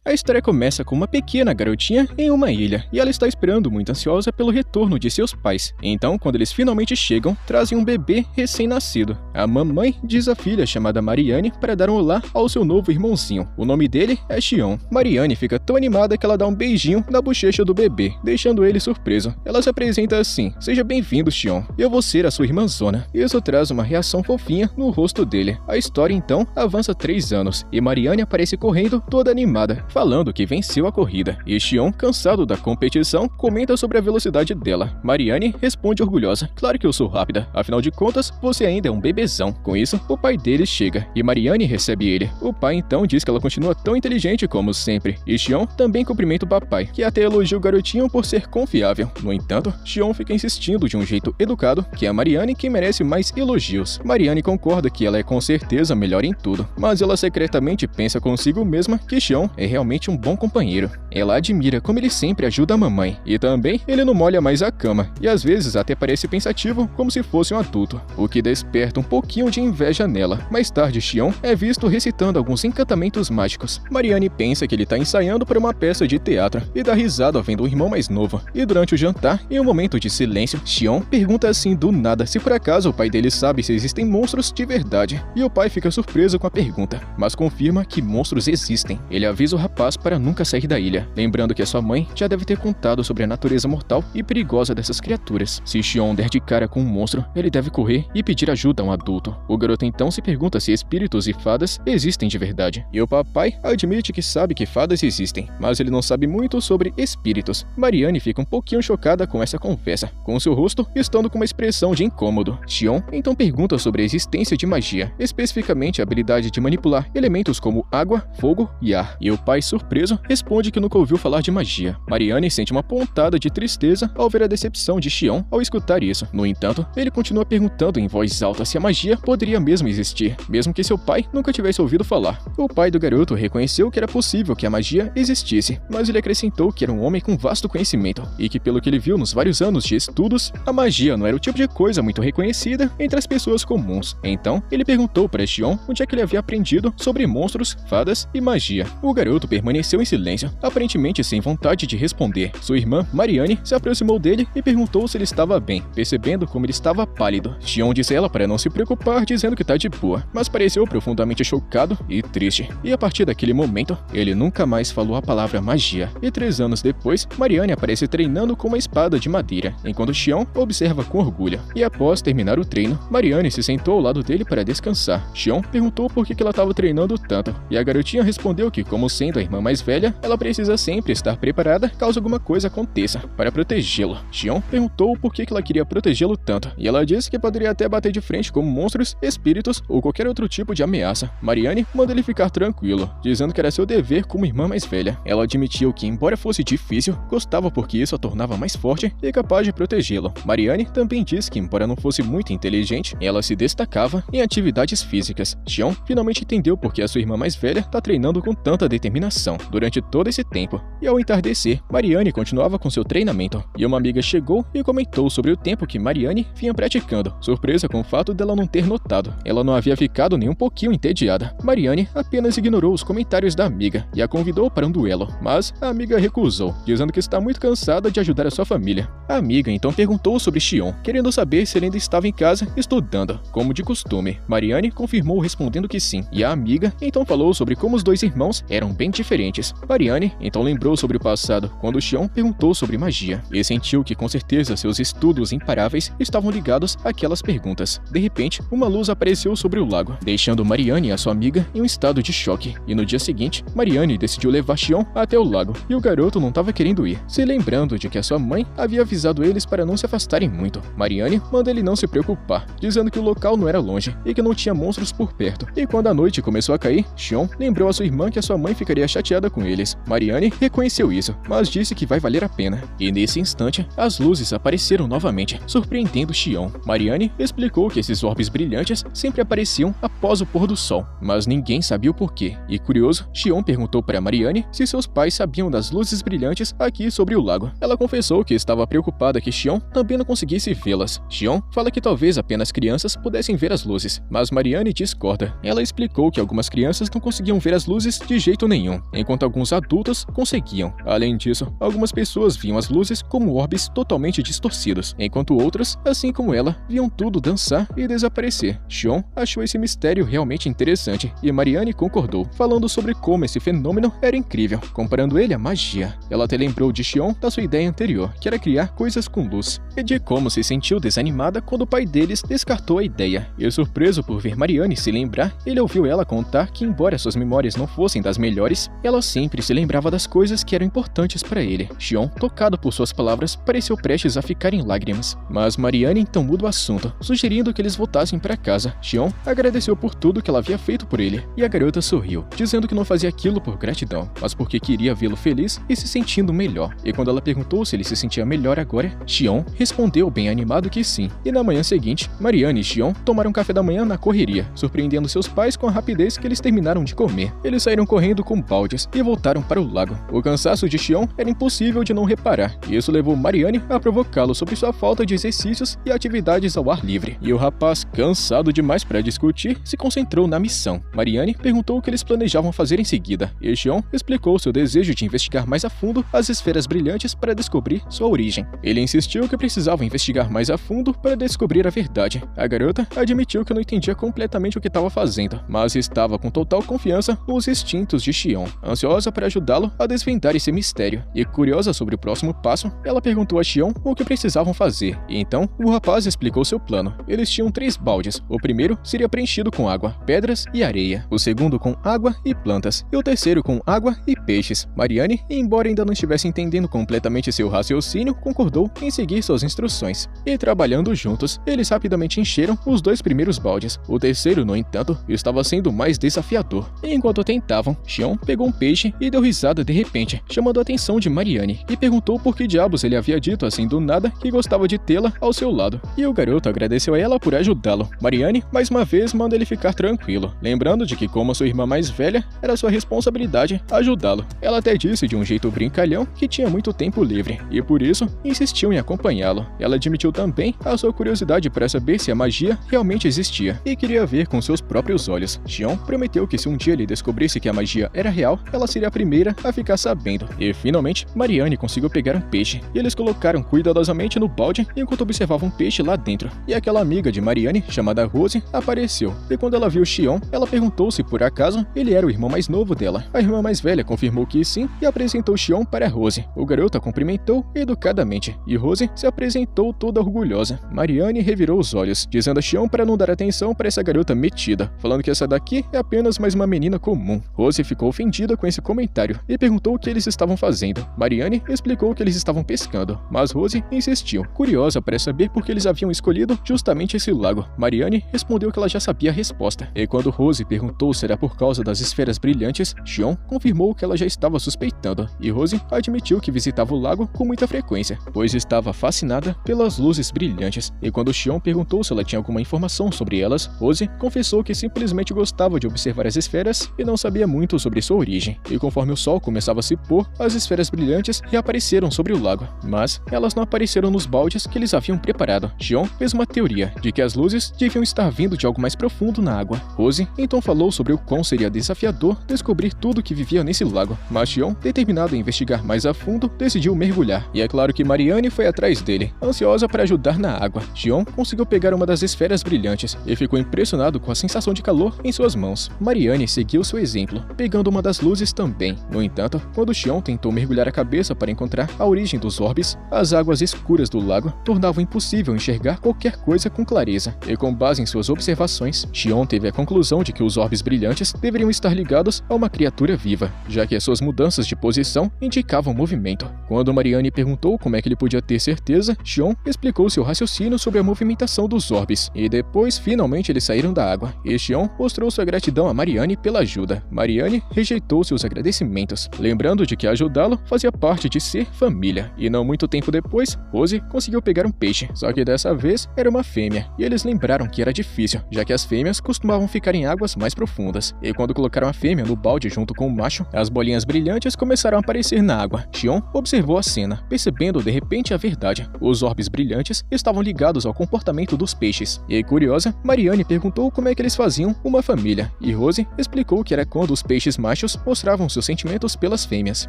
A história começa com uma pequena garotinha em uma ilha, e ela está esperando muito ansiosa pelo retorno de seus pais. Então, quando eles finalmente chegam, trazem um bebê recém-nascido. A mamãe diz à filha chamada Mariane para dar um olá ao seu novo irmãozinho. O nome dele é Xion. Mariane fica tão animada que ela dá um beijinho na bochecha do bebê, deixando ele surpreso. Ela se apresenta assim: "Seja bem-vindo, Xion. Eu vou ser a sua irmãzona." Isso traz uma reação fofinha no rosto dele. A história então avança 3 anos, e Mariane aparece correndo toda animada, falando que venceu a corrida. E Xion, cansado da competição, comenta sobre a velocidade dela. Mariane responde orgulhosa: "Claro que eu sou rápida. Afinal de contas, você ainda é um bebezão." Com isso, o pai deles chega, e Mariane recebe ele. O pai então diz que ela continua tão inteligente como sempre. E Xion também cumprimenta o papai, que até elogia o garotinho por ser confiável. No entanto, Xion fica insistindo de um jeito educado que é a Mariane quem merece mais elogios. Mariane concorda que ela é com certeza melhor em tudo, mas ela secretamente pensa consigo mesma que Xion é realmente um bom companheiro. Ela admira como ele sempre ajuda a mamãe, e também ele não molha mais a cama, e às vezes até parece pensativo como se fosse um adulto, o que desperta um pouquinho de inveja nela. Mais tarde, Xion é visto recitando alguns encantamentos mágicos. Mariane pensa que ele está ensaiando para uma peça de teatro e dá risada vendo o irmão mais novo. E durante o jantar, em um momento de silêncio, Xion pergunta assim do nada se por acaso o pai dele sabe se existem monstros de verdade. E o pai fica surpreso com a pergunta, mas confirma que monstros existem. Ele avisa o rapaz para nunca sair da ilha, lembrando que a sua mãe já deve ter contado sobre a natureza mortal e perigosa dessas criaturas. Se Xion der de cara com um monstro, ele deve correr e pedir ajuda a um adulto. O garoto então se pergunta se espíritos e fadas existem de verdade. E o papai admite que sabe que fadas existem, mas ele não sabe muito sobre espíritos. Mariane fica um pouquinho chocada com essa conversa, com seu rosto estando com uma expressão de incômodo. Xion então pergunta sobre a existência de magia, especificamente a habilidade de manipular elementos como água, fogo e ar. E o pai, surpreso, responde que nunca ouviu falar de magia. Mariane sente uma pontada de tristeza ao ver a decepção de Xion ao escutar isso. No entanto, ele continua perguntando em voz alta se a magia poderia mesmo existir, mesmo que seu pai nunca tivesse ouvido falar. O pai do garoto reconheceu que era possível que a magia existisse, mas ele acrescentou que era um homem com vasto conhecimento e que, pelo que ele viu nos vários anos de estudos, a magia não era o tipo de coisa muito reconhecida entre as pessoas comuns. Então, ele perguntou para Xion onde é que ele havia aprendido sobre monstros, fadas e magia. O garoto permaneceu em silêncio, aparentemente sem vontade de responder. Sua irmã, Mariane, se aproximou dele e perguntou se ele estava bem, percebendo como ele estava pálido. Xion disse a ela para não se preocupar, dizendo que tá de boa, mas pareceu profundamente chocado e triste. E a partir daquele momento, ele nunca mais falou a palavra magia. E 3 anos depois, Mariane aparece treinando com uma espada de madeira, enquanto Xion observa com orgulho. E após terminar o treino, Mariane se sentou ao lado dele para descansar. Xion perguntou por que ela estava treinando tanto, e a garotinha respondeu que, como sendo a irmã mais velha, ela precisa sempre estar preparada caso alguma coisa aconteça, para protegê-lo. Xion perguntou por que ela queria protegê-lo tanto, e ela disse que poderia até bater de frente com monstros, espíritos ou qualquer outro tipo de ameaça. Mariane manda ele ficar tranquilo, dizendo que era seu dever como irmã mais velha. Ela admitiu que, embora fosse difícil, gostava porque isso a tornava mais forte e capaz de protegê-lo. Mariane também diz que, embora não fosse muito inteligente, ela se destacava em atividades físicas. Xion finalmente entendeu por que a sua irmã mais velha está treinando com tanta determinação durante todo esse tempo. E ao entardecer, Mariane continuava com seu treinamento, e uma amiga chegou e comentou sobre o tempo que Mariane vinha praticando, surpresa com o fato dela não ter notado. Ela não havia ficado nem um pouquinho entediada. Mariane apenas ignorou os comentários da amiga e a convidou para um duelo, mas a amiga recusou, dizendo que está muito cansada de ajudar a sua família. A amiga então perguntou sobre Xion, querendo saber se ele ainda estava em casa estudando, como de costume. Mariane confirmou respondendo que sim, e a amiga então falou sobre como os dois irmãos eram bem diferentes. Mariane então lembrou sobre o passado, quando Xion perguntou sobre magia, e sentiu que com certeza seus estudos imparáveis estavam ligados àquelas perguntas. De repente, uma luz apareceu sobre o lago, deixando Mariane e a sua amiga em um estado de choque, e no dia seguinte, Mariane decidiu levar Xion até o lago, e o garoto não estava querendo ir, se lembrando de que a sua mãe havia avisado eles para não se afastarem muito. Mariane manda ele não se preocupar, dizendo que o local não era longe e que não tinha monstros por perto. E quando a noite começou a cair, Xion lembrou a sua irmã que a sua mãe ficaria chateada com eles. Mariane reconheceu isso, mas disse que vai valer a pena. E nesse instante, as luzes apareceram novamente, surpreendendo Xion. Mariane explicou que esses orbes brilhantes sempre apareciam após o pôr do sol, mas ninguém sabia o porquê. E curioso, Xion perguntou para Mariane se seus pais sabiam das luzes brilhantes aqui sobre o lago. Ela confessou que estava preocupada que Xion também não conseguisse vê-las. Xion fala que talvez apenas crianças pudessem ver as luzes, mas Mariane discorda. Ela explicou que algumas crianças não conseguiam ver as luzes de jeito nenhum, nenhum, enquanto alguns adultos conseguiam. Além disso, algumas pessoas viam as luzes como orbes totalmente distorcidos, enquanto outras, assim como ela, viam tudo dançar e desaparecer. Xion achou esse mistério realmente interessante e Mariane concordou, falando sobre como esse fenômeno era incrível, comparando ele à magia. Ela até lembrou de Xion da sua ideia anterior, que era criar coisas com luz, e de como se sentiu desanimada quando o pai deles descartou a ideia. E surpreso por ver Mariane se lembrar, ele ouviu ela contar que, embora suas memórias não fossem das melhores, ela sempre se lembrava das coisas que eram importantes para ele. Xion, tocado por suas palavras, pareceu prestes a ficar em lágrimas. Mas Mariane então muda o assunto, sugerindo que eles voltassem para casa. Xion agradeceu por tudo que ela havia feito por ele, e a garota sorriu, dizendo que não fazia aquilo por gratidão, mas porque queria vê-lo feliz e se sentindo melhor. E quando ela perguntou se ele se sentia melhor agora, Xion respondeu bem animado que sim. E na manhã seguinte, Mariane e Xion tomaram café da manhã na correria, surpreendendo seus pais com a rapidez que eles terminaram de comer. Eles saíram correndo com baldes e voltaram para o lago. O cansaço de Xion era impossível de não reparar, e isso levou Mariane a provocá-lo sobre sua falta de exercícios e atividades ao ar livre. E o rapaz, cansado demais para discutir, se concentrou na missão. Mariane perguntou o que eles planejavam fazer em seguida, e Xion explicou seu desejo de investigar mais a fundo as esferas brilhantes para descobrir sua origem. Ele insistiu que precisava investigar mais a fundo para descobrir a verdade. A garota admitiu que não entendia completamente o que estava fazendo, mas estava com total confiança nos instintos de Xion, ansiosa para ajudá-lo a desvendar esse mistério. E curiosa sobre o próximo passo, ela perguntou a Xion o que precisavam fazer, e então o rapaz explicou seu plano. Eles tinham 3 baldes. O primeiro seria preenchido com água, pedras e areia, o segundo com água e plantas, e o terceiro com água e peixes. Mariane, embora ainda não estivesse entendendo completamente seu raciocínio, concordou em seguir suas instruções. E trabalhando juntos, eles rapidamente encheram os 2 primeiros baldes. O terceiro, no entanto, estava sendo mais desafiador. E enquanto tentavam, Xion pegou um peixe e deu risada de repente, chamando a atenção de Mariane, e perguntou por que diabos ele havia dito assim do nada que gostava de tê-la ao seu lado. E o garoto agradeceu a ela por ajudá-lo. Mariane, mais uma vez, manda ele ficar tranquilo, lembrando de que, como sua irmã mais velha, era sua responsabilidade ajudá-lo. Ela até disse de um jeito brincalhão que tinha muito tempo livre, e por isso insistiu em acompanhá-lo. Ela admitiu também a sua curiosidade para saber se a magia realmente existia, e queria ver com seus próprios olhos. Xion prometeu que se um dia ele descobrisse que a magia era real, ela seria a primeira a ficar sabendo. E finalmente, Mariane conseguiu pegar um peixe, e eles colocaram cuidadosamente no balde enquanto observavam um peixe lá dentro. E aquela amiga de Mariane, chamada Rose, apareceu, e quando ela viu Xion, ela perguntou se por acaso ele era o irmão mais novo dela. A irmã mais velha confirmou que sim e apresentou Xion para Rose. O garoto a cumprimentou educadamente, e Rose se apresentou toda orgulhosa. Mariane revirou os olhos, dizendo a Xion para não dar atenção para essa garota metida, falando que essa daqui é apenas mais uma menina comum. Rose ficou ofendida com esse comentário e perguntou o que eles estavam fazendo. Mariane explicou que eles estavam pescando, mas Rose insistiu, curiosa para saber por que eles haviam escolhido justamente esse lago. Mariane respondeu que ela já sabia a resposta, e quando Rose perguntou se era por causa das esferas brilhantes, Xion confirmou que ela já estava suspeitando, e Rose admitiu que visitava o lago com muita frequência, pois estava fascinada pelas luzes brilhantes. E quando Xion perguntou se ela tinha alguma informação sobre elas, Rose confessou que simplesmente gostava de observar as esferas e não sabia muito sobre sua origem. E conforme o sol começava a se pôr, as esferas brilhantes reapareceram sobre o lago, mas elas não apareceram nos baldes que eles haviam preparado. Xion fez uma teoria de que as luzes deviam estar vindo de algo mais profundo na água. Rose então falou sobre o quão seria desafiador descobrir tudo que vivia nesse lago, mas Xion, determinado a investigar mais a fundo, decidiu mergulhar. E é claro que Mariane foi atrás dele, ansiosa para ajudar na água. Xion conseguiu pegar uma das esferas brilhantes e ficou impressionado com a sensação de calor em suas mãos. Mariane seguiu seu exemplo, pegando uma das luzes também. No entanto, quando Xion tentou mergulhar a cabeça para encontrar a origem dos orbes, as águas escuras do lago tornavam impossível enxergar qualquer coisa com clareza. E com base em suas observações, Xion teve a conclusão de que os orbes brilhantes deveriam estar ligados a uma criatura viva, já que as suas mudanças de posição indicavam movimento. Quando Mariane perguntou como é que ele podia ter certeza, Xion explicou seu raciocínio sobre a movimentação dos orbes, e depois finalmente eles saíram da água, e Xion mostrou sua gratidão a Mariane pela ajuda. Mariane rejeitou seus agradecimentos, lembrando de que ajudá-lo fazia parte de ser família. E não muito tempo depois, Rose conseguiu pegar um peixe, só que dessa vez era uma fêmea, e eles lembraram que era difícil, já que as fêmeas costumavam ficar em águas mais profundas. E quando colocaram a fêmea no balde junto com o macho, as bolinhas brilhantes começaram a aparecer na água. Xion observou a cena, percebendo de repente a verdade. Os orbes brilhantes estavam ligados ao comportamento dos peixes. E curiosa, Mariane perguntou como é que eles faziam uma família, e Rose explicou que era quando os peixes machos machos mostravam seus sentimentos pelas fêmeas,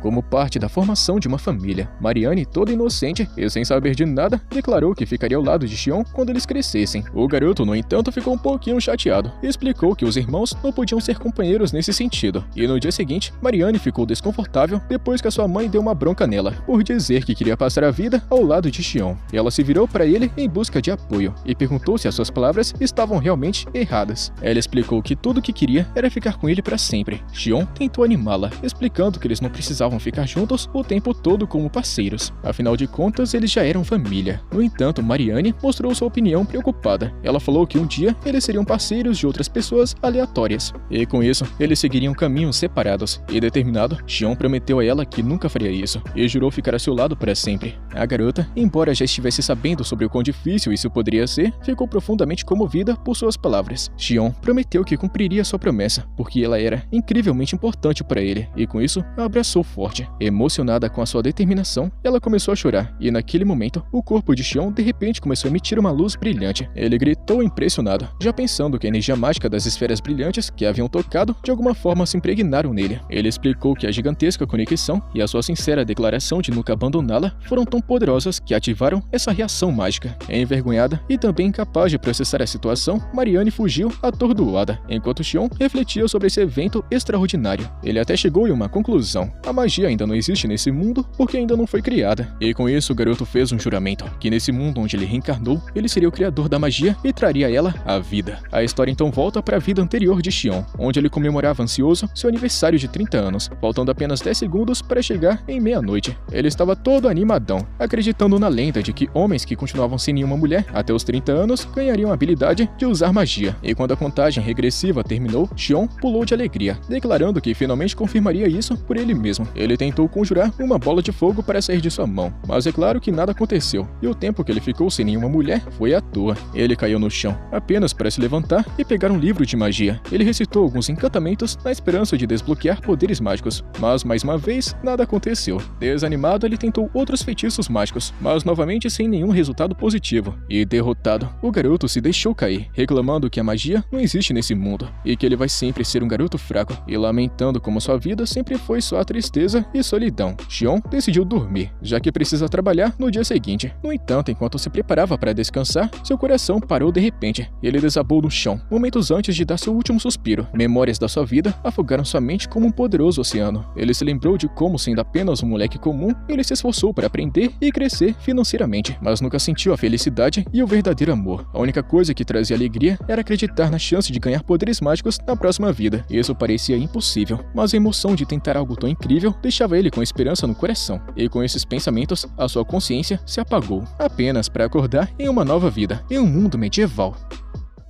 como parte da formação de uma família. Marianne, toda inocente e sem saber de nada, declarou que ficaria ao lado de Xion quando eles crescessem. O garoto, no entanto, ficou um pouquinho chateado e explicou que os irmãos não podiam ser companheiros nesse sentido. E no dia seguinte, Marianne ficou desconfortável depois que a sua mãe deu uma bronca nela, por dizer que queria passar a vida ao lado de Xion. Ela se virou para ele em busca de apoio e perguntou se as suas palavras estavam realmente erradas. Ela explicou que tudo o que queria era ficar com ele para sempre. Xion tentou animá-la, explicando que eles não precisavam ficar juntos o tempo todo como parceiros. Afinal de contas, eles já eram família. No entanto, Marianne mostrou sua opinião preocupada. Ela falou que um dia eles seriam parceiros de outras pessoas aleatórias. E com isso, eles seguiriam caminhos separados. E determinado, Xion prometeu a ela que nunca faria isso e jurou ficar a seu lado para sempre. A garota, embora já estivesse sabendo sobre o quão difícil isso poderia ser, ficou profundamente comovida por suas palavras. Xion prometeu que cumpriria sua promessa, porque ela era incrivelmente importante para ele, e com isso, a abraçou forte. Emocionada com a sua determinação, ela começou a chorar, e naquele momento, o corpo de Xion de repente começou a emitir uma luz brilhante. Ele gritou impressionado, já pensando que a energia mágica das esferas brilhantes que haviam tocado de alguma forma se impregnaram nele. Ele explicou que a gigantesca conexão e a sua sincera declaração de nunca abandoná-la foram tão poderosas que ativaram essa reação mágica. Envergonhada e também incapaz de processar a situação, Marianne fugiu atordoada, enquanto Xion refletia sobre esse evento extraordinário. Ele até chegou em uma conclusão: a magia ainda não existe nesse mundo porque ainda não foi criada. E com isso, o garoto fez um juramento, que nesse mundo onde ele reencarnou, ele seria o criador da magia e traria a ela a vida. A história então volta para a vida anterior de Xion, onde ele comemorava ansioso seu aniversário de 30 anos, faltando apenas 10 segundos para chegar em meia-noite. Ele estava todo animadão, acreditando na lenda de que homens que continuavam sem nenhuma mulher até os 30 anos ganhariam a habilidade de usar magia. E quando a contagem regressiva terminou, Xion pulou de alegria, declarando que finalmente confirmaria isso por ele mesmo. Ele tentou conjurar uma bola de fogo para sair de sua mão, mas é claro que nada aconteceu, e o tempo que ele ficou sem nenhuma mulher foi à toa. Ele caiu no chão, apenas para se levantar e pegar um livro de magia. Ele recitou alguns encantamentos na esperança de desbloquear poderes mágicos, mas mais uma vez, nada aconteceu. Desanimado, ele tentou outros feitiços mágicos, mas novamente sem nenhum resultado positivo. E derrotado, o garoto se deixou cair, reclamando que a magia não existe nesse mundo, e que ele vai sempre ser um garoto fraco, e lamentando como sua vida sempre foi só tristeza e solidão. Xion decidiu dormir, já que precisa trabalhar no dia seguinte. No entanto, enquanto se preparava para descansar, seu coração parou de repente, e ele desabou no chão, momentos antes de dar seu último suspiro. Memórias da sua vida afogaram sua mente como um poderoso oceano. Ele se lembrou de como, sendo apenas um moleque comum, ele se esforçou para aprender e crescer financeiramente, mas nunca sentiu a felicidade e o verdadeiro amor. A única coisa que trazia alegria era acreditar na chance de ganhar poderes mágicos na próxima vida. Isso parecia impossível, mas a emoção de tentar algo tão incrível deixava ele com esperança no coração. E com esses pensamentos, a sua consciência se apagou, apenas para acordar em uma nova vida, em um mundo medieval.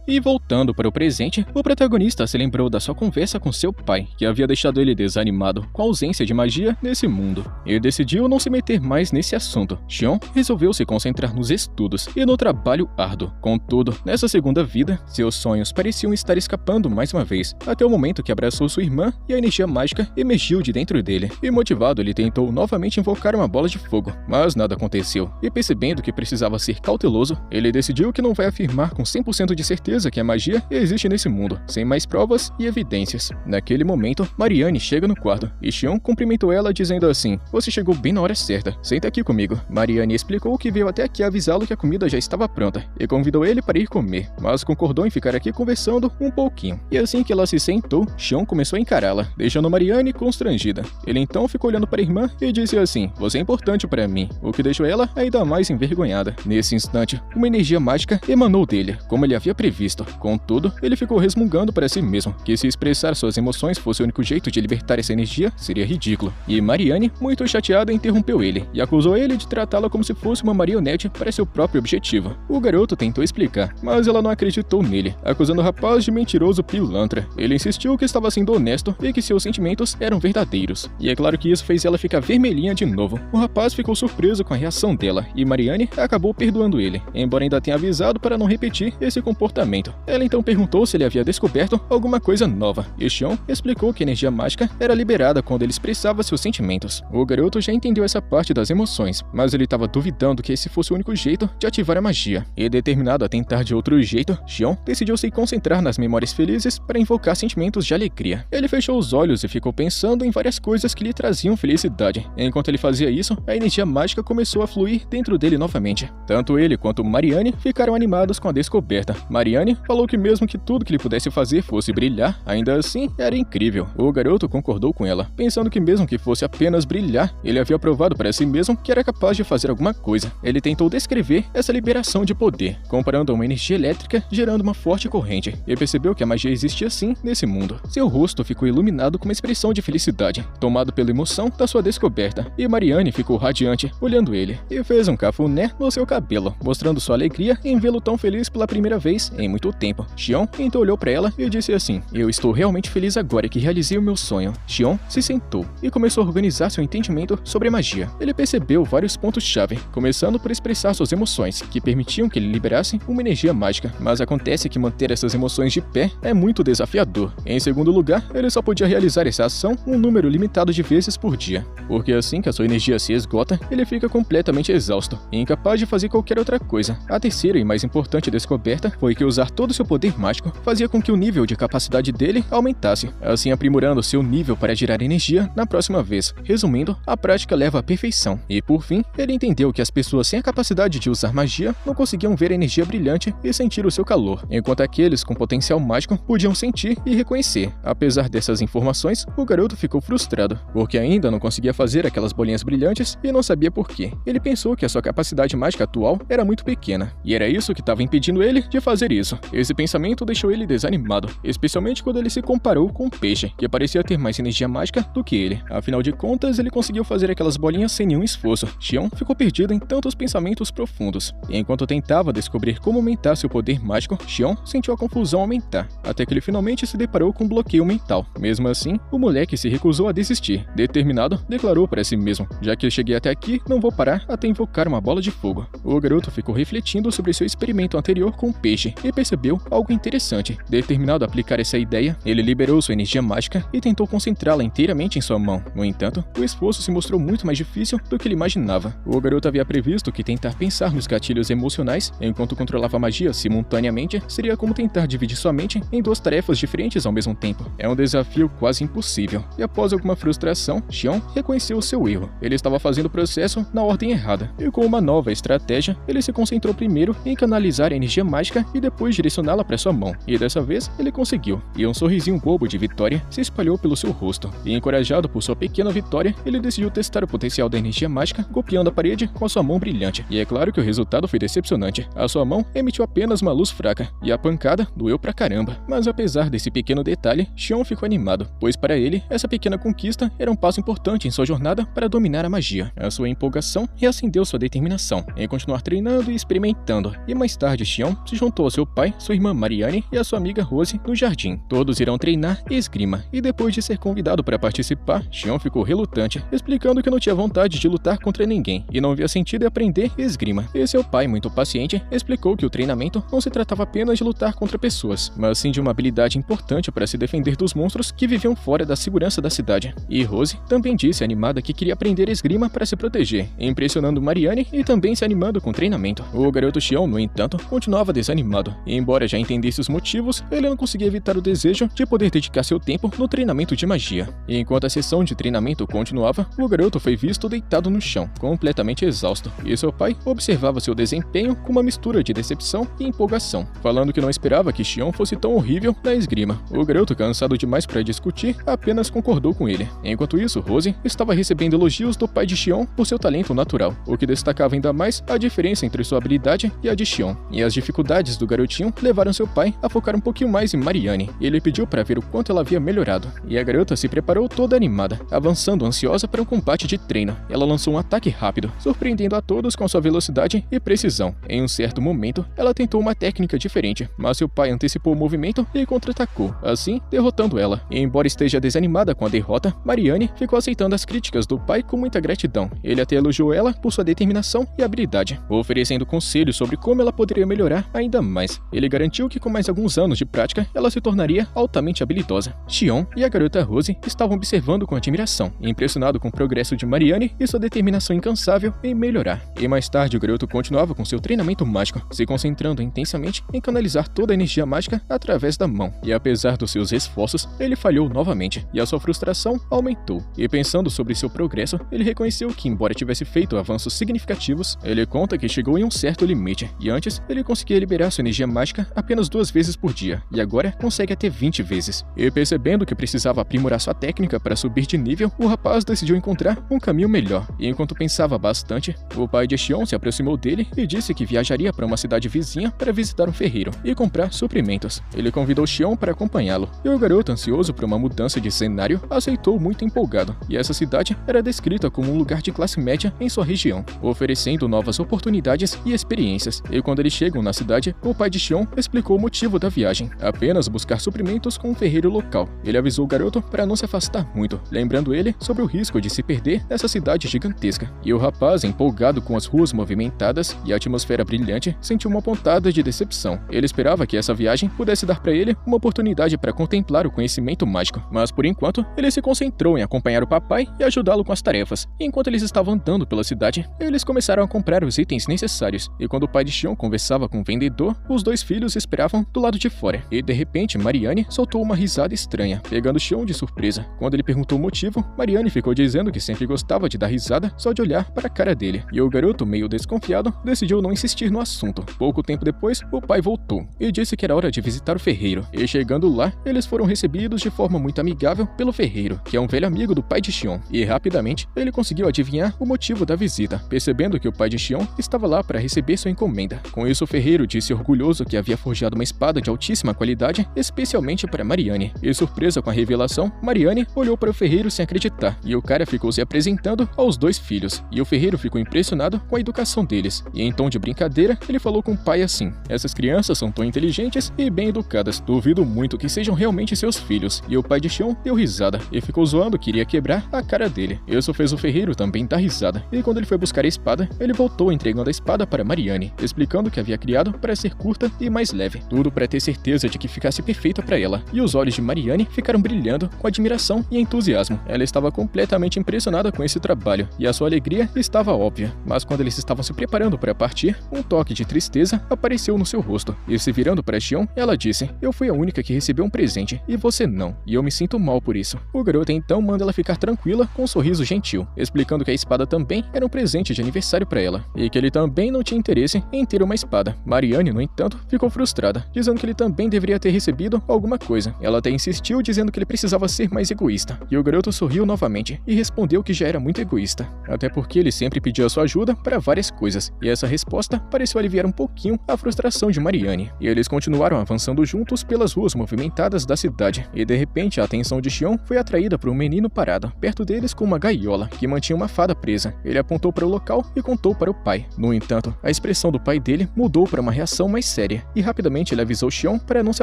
E voltando para o presente, o protagonista se lembrou da sua conversa com seu pai, que havia deixado ele desanimado com a ausência de magia nesse mundo, e decidiu não se meter mais nesse assunto. Xion resolveu se concentrar nos estudos e no trabalho árduo. Contudo, nessa segunda vida, seus sonhos pareciam estar escapando mais uma vez, até o momento que abraçou sua irmã e a energia mágica emergiu de dentro dele. E motivado, ele tentou novamente invocar uma bola de fogo, mas nada aconteceu. E percebendo que precisava ser cauteloso, ele decidiu que não vai afirmar com 100% de certeza que a magia existe nesse mundo, sem mais provas e evidências. Naquele momento, Marianne chega no quarto, e Xion cumprimentou ela dizendo assim: "Você chegou bem na hora certa, senta aqui comigo." Marianne explicou que veio até aqui avisá-lo que a comida já estava pronta, e convidou ele para ir comer, mas concordou em ficar aqui conversando um pouquinho. E assim que ela se sentou, Xion começou a encará-la, deixando Marianne constrangida. Ele então ficou olhando para a irmã e disse assim: "Você é importante para mim", o que deixou ela ainda mais envergonhada. Nesse instante, uma energia mágica emanou dele, como ele havia previsto. Contudo, ele ficou resmungando para si mesmo que se expressar suas emoções fosse o único jeito de libertar essa energia, seria ridículo. E Marianne, muito chateada, interrompeu ele e acusou ele de tratá-la como se fosse uma marionete para seu próprio objetivo. O garoto tentou explicar, mas ela não acreditou nele, acusando o rapaz de mentiroso pilantra. Ele insistiu que estava sendo honesto e que seus sentimentos eram verdadeiros. E é claro que isso fez ela ficar vermelhinha de novo. O rapaz ficou surpreso com a reação dela e Marianne acabou perdoando ele, embora ainda tenha avisado para não repetir esse comportamento. treinamento. Ela então perguntou se ele havia descoberto alguma coisa nova, e Xion explicou que a energia mágica era liberada quando ele expressava seus sentimentos. O garoto já entendeu essa parte das emoções, mas ele estava duvidando que esse fosse o único jeito de ativar a magia. E determinado a tentar de outro jeito, Xion decidiu se concentrar nas memórias felizes para invocar sentimentos de alegria. Ele fechou os olhos e ficou pensando em várias coisas que lhe traziam felicidade. Enquanto ele fazia isso, a energia mágica começou a fluir dentro dele novamente. Tanto ele quanto Mariane ficaram animados com a descoberta. Mariane falou que mesmo que tudo que ele pudesse fazer fosse brilhar, ainda assim era incrível. O garoto concordou com ela, pensando que mesmo que fosse apenas brilhar, ele havia provado para si mesmo que era capaz de fazer alguma coisa. Ele tentou descrever essa liberação de poder, comparando a uma energia elétrica gerando uma forte corrente, e percebeu que a magia existia sim nesse mundo. Seu rosto ficou iluminado com uma expressão de felicidade, tomado pela emoção da sua descoberta, e Mariane ficou radiante, olhando ele, e fez um cafuné no seu cabelo, mostrando sua alegria em vê-lo tão feliz pela primeira vez em muito tempo. Xion então olhou para ela e disse assim: "Eu estou realmente feliz agora que realizei o meu sonho." Xion se sentou e começou a organizar seu entendimento sobre a magia. Ele percebeu vários pontos-chave, começando por expressar suas emoções, que permitiam que ele liberasse uma energia mágica, mas acontece que manter essas emoções de pé é muito desafiador. Em segundo lugar, ele só podia realizar essa ação um número limitado de vezes por dia, porque assim que a sua energia se esgota, ele fica completamente exausto e incapaz de fazer qualquer outra coisa. A terceira e mais importante descoberta foi que usar todo o seu poder mágico fazia com que o nível de capacidade dele aumentasse, assim aprimorando seu nível para gerar energia na próxima vez. Resumindo, a prática leva à perfeição. E por fim, ele entendeu que as pessoas sem a capacidade de usar magia não conseguiam ver a energia brilhante e sentir o seu calor, enquanto aqueles com potencial mágico podiam sentir e reconhecer. Apesar dessas informações, o garoto ficou frustrado, porque ainda não conseguia fazer aquelas bolinhas brilhantes e não sabia por quê. Ele pensou que a sua capacidade mágica atual era muito pequena, e era isso que estava impedindo ele de fazer isso. Esse pensamento deixou ele desanimado, especialmente quando ele se comparou com um peixe, que parecia ter mais energia mágica do que ele. Afinal de contas, ele conseguiu fazer aquelas bolinhas sem nenhum esforço. Xion ficou perdido em tantos pensamentos profundos, e enquanto tentava descobrir como aumentar seu poder mágico, Xion sentiu a confusão aumentar, até que ele finalmente se deparou com um bloqueio mental. Mesmo assim, o moleque se recusou a desistir. Determinado, declarou para si mesmo: "Já que eu cheguei até aqui, não vou parar até invocar uma bola de fogo." O garoto ficou refletindo sobre seu experimento anterior com o peixe e percebeu algo interessante. Determinado a aplicar essa ideia, ele liberou sua energia mágica e tentou concentrá-la inteiramente em sua mão. No entanto, o esforço se mostrou muito mais difícil do que ele imaginava. O garoto havia previsto que tentar pensar nos gatilhos emocionais enquanto controlava a magia simultaneamente seria como tentar dividir sua mente em duas tarefas diferentes ao mesmo tempo. É um desafio quase impossível. E após alguma frustração, Xion reconheceu o seu erro. Ele estava fazendo o processo na ordem errada. E com uma nova estratégia, ele se concentrou primeiro em canalizar a energia mágica e depois direcioná-la para sua mão. E dessa vez, ele conseguiu. E um sorrisinho bobo de vitória se espalhou pelo seu rosto. E encorajado por sua pequena vitória, ele decidiu testar o potencial da energia mágica golpeando a parede com a sua mão brilhante. E é claro que o resultado foi decepcionante. A sua mão emitiu apenas uma luz fraca, e a pancada doeu pra caramba. Mas apesar desse pequeno detalhe, Xion ficou animado, pois para ele, essa pequena conquista era um passo importante em sua jornada para dominar a magia. A sua empolgação reacendeu sua determinação em continuar treinando e experimentando. E mais tarde, Xion se juntou ao seu pai, sua irmã Mariane e a sua amiga Rose no jardim. Todos irão treinar esgrima, e depois de ser convidado para participar, Xion ficou relutante, explicando que não tinha vontade de lutar contra ninguém e não via sentido em aprender esgrima. E seu pai, muito paciente, explicou que o treinamento não se tratava apenas de lutar contra pessoas, mas sim de uma habilidade importante para se defender dos monstros que viviam fora da segurança da cidade. E Rose também disse animada que queria aprender esgrima para se proteger, impressionando Mariane e também se animando com o treinamento. O garoto Xion, no entanto, continuava desanimado, e embora já entendesse os motivos, ele não conseguia evitar o desejo de poder dedicar seu tempo no treinamento de magia. E enquanto a sessão de treinamento continuava, o garoto foi visto deitado no chão, completamente exausto, e seu pai observava seu desempenho com uma mistura de decepção e empolgação, falando que não esperava que Xion fosse tão horrível na esgrima. O garoto, cansado demais para discutir, apenas concordou com ele. Enquanto isso, Rose estava recebendo elogios do pai de Xion por seu talento natural, o que destacava ainda mais a diferença entre sua habilidade e a de Xion. E as dificuldades do garotinho levaram seu pai a focar um pouquinho mais em Mariane, e ele pediu para ver o quanto ela havia melhorado. E a garota se preparou toda animada, avançando ansiosa para um combate de treino. Ela lançou um ataque rápido, surpreendendo a todos com sua velocidade e precisão. Em um certo momento, ela tentou uma técnica diferente, mas seu pai antecipou o movimento e contra-atacou, assim derrotando ela. E embora esteja desanimada com a derrota, Mariane ficou aceitando as críticas do pai com muita gratidão. Ele até elogiou ela por sua determinação e habilidade, oferecendo conselhos sobre como ela poderia melhorar ainda mais. Ele garantiu que com mais alguns anos de prática, ela se tornaria altamente habilidosa. Xion e a garota Rose estavam observando com admiração, impressionado com o progresso de Marianne e sua determinação incansável em melhorar. E mais tarde o garoto continuava com seu treinamento mágico, se concentrando intensamente em canalizar toda a energia mágica através da mão. E apesar dos seus esforços, ele falhou novamente, e a sua frustração aumentou. E pensando sobre seu progresso, ele reconheceu que, embora tivesse feito avanços significativos, ele conta que chegou em um certo limite, e antes ele conseguia liberar sua energia mágica apenas 2 vezes por dia, e agora consegue até 20 vezes. E percebendo que precisava aprimorar sua técnica para subir de nível, o rapaz decidiu encontrar um caminho melhor. E enquanto pensava bastante, o pai de Xion se aproximou dele e disse que viajaria para uma cidade vizinha para visitar um ferreiro e comprar suprimentos. Ele convidou Xion para acompanhá-lo, e o garoto, ansioso por uma mudança de cenário, aceitou muito empolgado. E essa cidade era descrita como um lugar de classe média em sua região, oferecendo novas oportunidades e experiências. E quando eles chegam na cidade, o pai de Xion explicou o motivo da viagem: apenas buscar suprimentos com um ferreiro local. Ele avisou o garoto para não se afastar muito, lembrando ele sobre o risco de se perder nessa cidade gigantesca. E o rapaz, empolgado com as ruas movimentadas e a atmosfera brilhante, sentiu uma pontada de decepção. Ele esperava que essa viagem pudesse dar para ele uma oportunidade para contemplar o conhecimento mágico, mas por enquanto ele se concentrou em acompanhar o papai e ajudá-lo com as tarefas. E enquanto eles estavam andando pela cidade, eles começaram a comprar os itens necessários, e quando o pai de Xion conversava com o vendedor, os 2 filhos esperavam do lado de fora. E de repente Marianne soltou uma risada estranha, pegando Xion de surpresa. Quando ele perguntou o motivo, Marianne ficou dizendo que sempre gostava de dar risada só de olhar para a cara dele, e o garoto, meio desconfiado, decidiu não insistir no assunto. Pouco tempo depois, o pai voltou e disse que era hora de visitar o ferreiro, e chegando lá, eles foram recebidos de forma muito amigável pelo ferreiro, que é um velho amigo do pai de Xion, e rapidamente ele conseguiu adivinhar o motivo da visita, percebendo que o pai de Xion estava lá para receber sua encomenda. Com isso, o ferreiro disse orgulhoso que havia forjado uma espada de altíssima qualidade especialmente para Marianne, e surpresa com a revelação, Marianne olhou para o ferreiro sem acreditar, e o cara ficou se apresentando aos 2 filhos, e o ferreiro ficou impressionado com a educação deles, e em tom de brincadeira, ele falou com o pai assim: essas crianças são tão inteligentes e bem educadas, duvido muito que sejam realmente seus filhos. E o pai de Xion deu risada, e ficou zoando que iria quebrar a cara dele. Isso fez o ferreiro também dar risada, e quando ele foi buscar a espada, ele voltou entregando a espada para Marianne, explicando que havia criado para ser curta e mais leve, tudo para ter certeza de que ficasse perfeita para ela. E os olhos de Marianne ficaram brilhando com admiração e entusiasmo. Ela estava completamente impressionada com esse trabalho, e a sua alegria estava óbvia. Mas quando eles estavam se preparando para partir, um toque de tristeza apareceu no seu rosto, e se virando para Xion, ela disse: eu fui a única que recebeu um presente, e você não, e eu me sinto mal por isso. O garoto então manda ela ficar tranquila com um sorriso gentil, explicando que a espada também era um presente de aniversário para ela, e que ele também não tinha interesse em ter uma espada. Marianne, no entanto, ficou frustrada, dizendo que ele também deveria ter recebido alguma coisa. Ela até insistiu, dizendo que ele precisava ser mais egoísta, e o garoto sorriu novamente e respondeu que já era muito egoísta, até porque ele sempre pedia sua ajuda para várias coisas, e essa resposta pareceu aliviar um pouquinho a frustração de Marianne. E eles continuaram avançando juntos pelas ruas movimentadas da cidade, e de repente a atenção de Xion foi atraída por um menino parado perto deles com uma gaiola que mantinha uma fada presa. Ele apontou para o local e contou para o pai. No entanto, a expressão do pai dele mudou para uma reação mais séria, e rapidamente ele avisou Xion para não se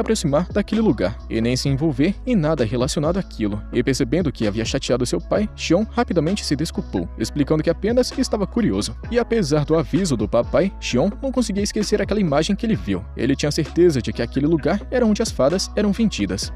aproximar daquele lugar e nem se envolver em nada relacionado àquilo. E percebendo que havia chateado seu pai, Xion rapidamente se desculpou, explicando que apenas estava curioso. E apesar do aviso do papai, Xion não conseguia esquecer aquela imagem que ele viu. Ele tinha certeza de que aquele lugar era onde as fadas eram vendidas.